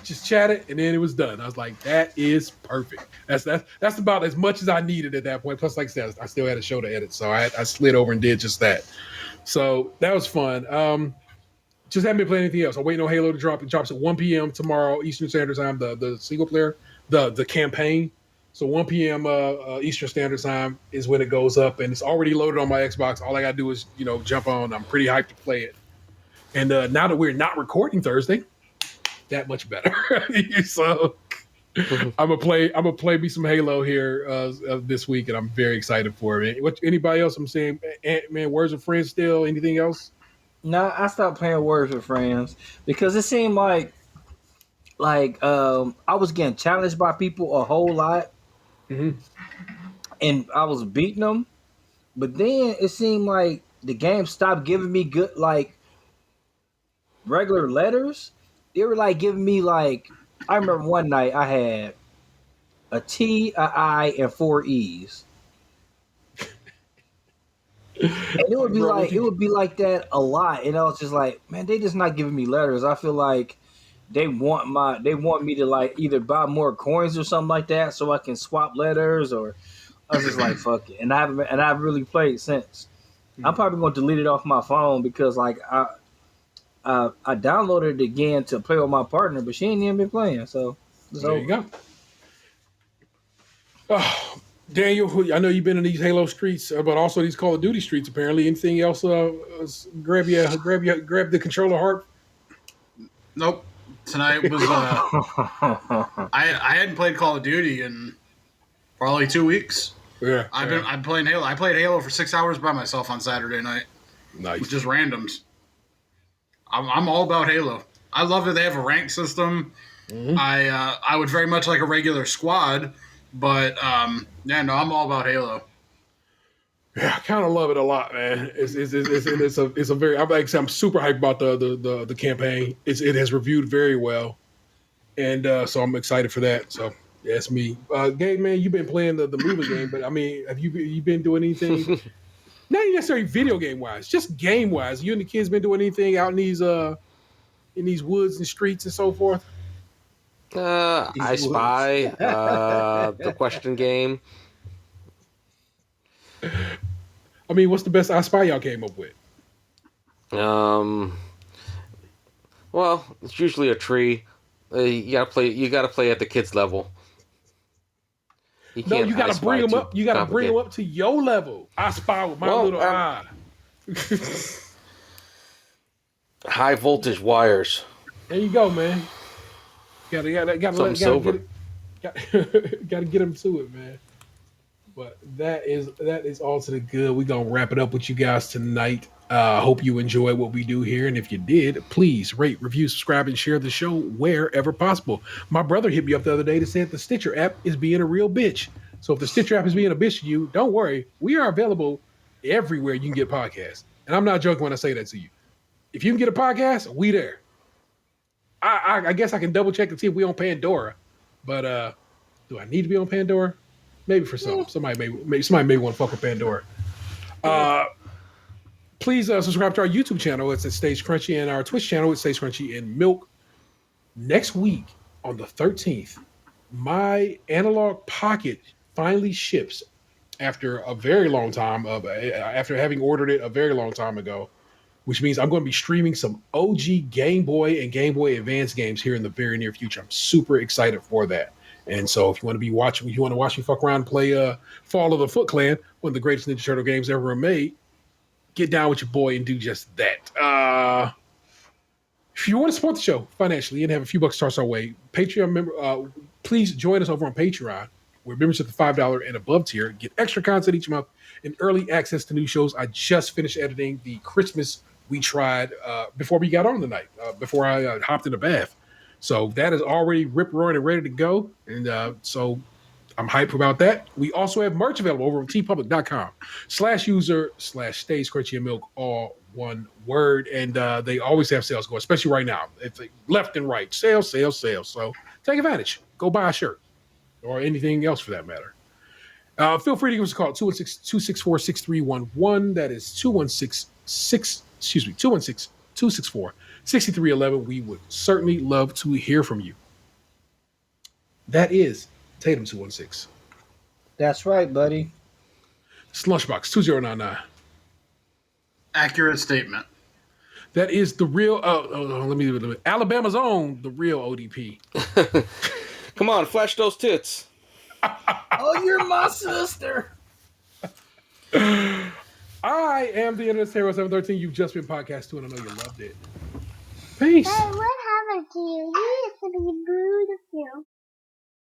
just chatted, and then it was done. I was like, that is perfect. That's about as much as I needed at that point. Plus, like I said, I still had a show to edit, so I slid over and did just that. So that was fun. Just haven't been playing anything else. I'm waiting on Halo to drop. It drops at 1 p.m. tomorrow Eastern Standard Time. The single player, the campaign. So 1 p.m. Eastern Standard Time is when it goes up, and it's already loaded on my Xbox. All I gotta do is jump on. I'm pretty hyped to play it. And now that we're not recording Thursday, that much better. So I'm gonna play me some Halo here this week, and I'm very excited for it. Anybody else? I'm saying, man, Words with Friends still? Anything else? No, I stopped playing Words with Friends because it seemed like I was getting challenged by people a whole lot, and I was beating them. But then it seemed like the game stopped giving me good regular letters. They were giving me I remember one night I had a T, a I, and 4 E's. And it would be like that a lot. And I was just like, man, they just not giving me letters. I feel like they want me to either buy more coins or something like that so I can swap letters, or I was just like, fuck it. And I haven't really played since. I'm probably going to delete it off my phone because I downloaded it again to play with my partner, but she ain't even been playing. So there you go. Oh, Daniel, I know you've been in these Halo streets, but also these Call of Duty streets. Apparently, anything else grab the controller heart? Nope. Tonight was I hadn't played Call of Duty in probably 2 weeks. Yeah, I'm playing Halo. I played Halo for 6 hours by myself on Saturday night. Nice. With just randoms. I'm all about Halo. I love that they have a rank system. Mm-hmm. I would very much like a regular squad, but I'm all about Halo. Yeah, I kind of love it a lot, man. It's a very I'm super hyped about the campaign. It has reviewed very well, and so I'm excited for that. So yeah, that's me. Gabe, man, you've been playing the movie game, but I mean, have you been doing anything? Not necessarily video game wise, just game wise. You and the kids been doing anything out in these woods and streets and so forth? I Spy, the question game. I mean, what's the best I Spy y'all came up with? Well, it's usually a tree. You gotta play at the kids' level. You gotta bring them up. You gotta bring them up to your level. I Spy with my little eye. High voltage wires. There you go, man. Gotta get them to it, man. But that is all to the good. We're gonna wrap it up with you guys tonight. Hope you enjoy what we do here, and if you did, please rate, review, subscribe, and share the show wherever possible. My brother hit me up the other day to say that the Stitcher app is being a real bitch. So if the Stitcher app is being a bitch to you, don't worry. We are available everywhere you can get podcasts, and I'm not joking when I say that to you. If you can get a podcast, we there. I guess I can double check to see if we on Pandora, but do I need to be on Pandora? Maybe for some. Somebody may want to fuck with Pandora. Please subscribe to our YouTube channel. It's at Stage Crunchy, and our Twitch channel it's Stage Crunchy and Milk. Next week on the 13th, my analog pocket finally ships after a very long time after having ordered it a very long time ago, which means I'm going to be streaming some OG Game Boy and Game Boy Advance games here in the very near future. I'm super excited for that. And so if you want to watch me fuck around and play Fall of the Foot Clan, one of the greatest Ninja Turtle games ever made, get down with your boy and do just that. If you want to support the show financially and have a few bucks tossed our way, Patreon member, please join us over on Patreon, where members at the $5 and above tier get extra content each month and early access to new shows. I just finished editing the Christmas We Tried before we got on tonight, before I hopped in the bath. So that is already rip-roaring and ready to go. And so I'm hyped about that. We also have merch available over on tpublic.com/user/StaysCrunchyandMilk, all one word. And they always have sales going, especially right now. It's like left and right. Sales. So take advantage. Go buy a shirt or anything else for that matter. Feel free to give us a call at 216-264-6311. That is 216-264-6311. We would certainly love to hear from you. That is Tatum 216. That's right, buddy. Slushbox 2099. Accurate statement. That is the real. Let me Alabama's own the real ODP. Come on, flash those tits. Oh, you're my sister. I am the Entertainer 713. You've just been podcast 2, and I know you loved it. Peace. Hey, what happened to you? You used to be beautiful.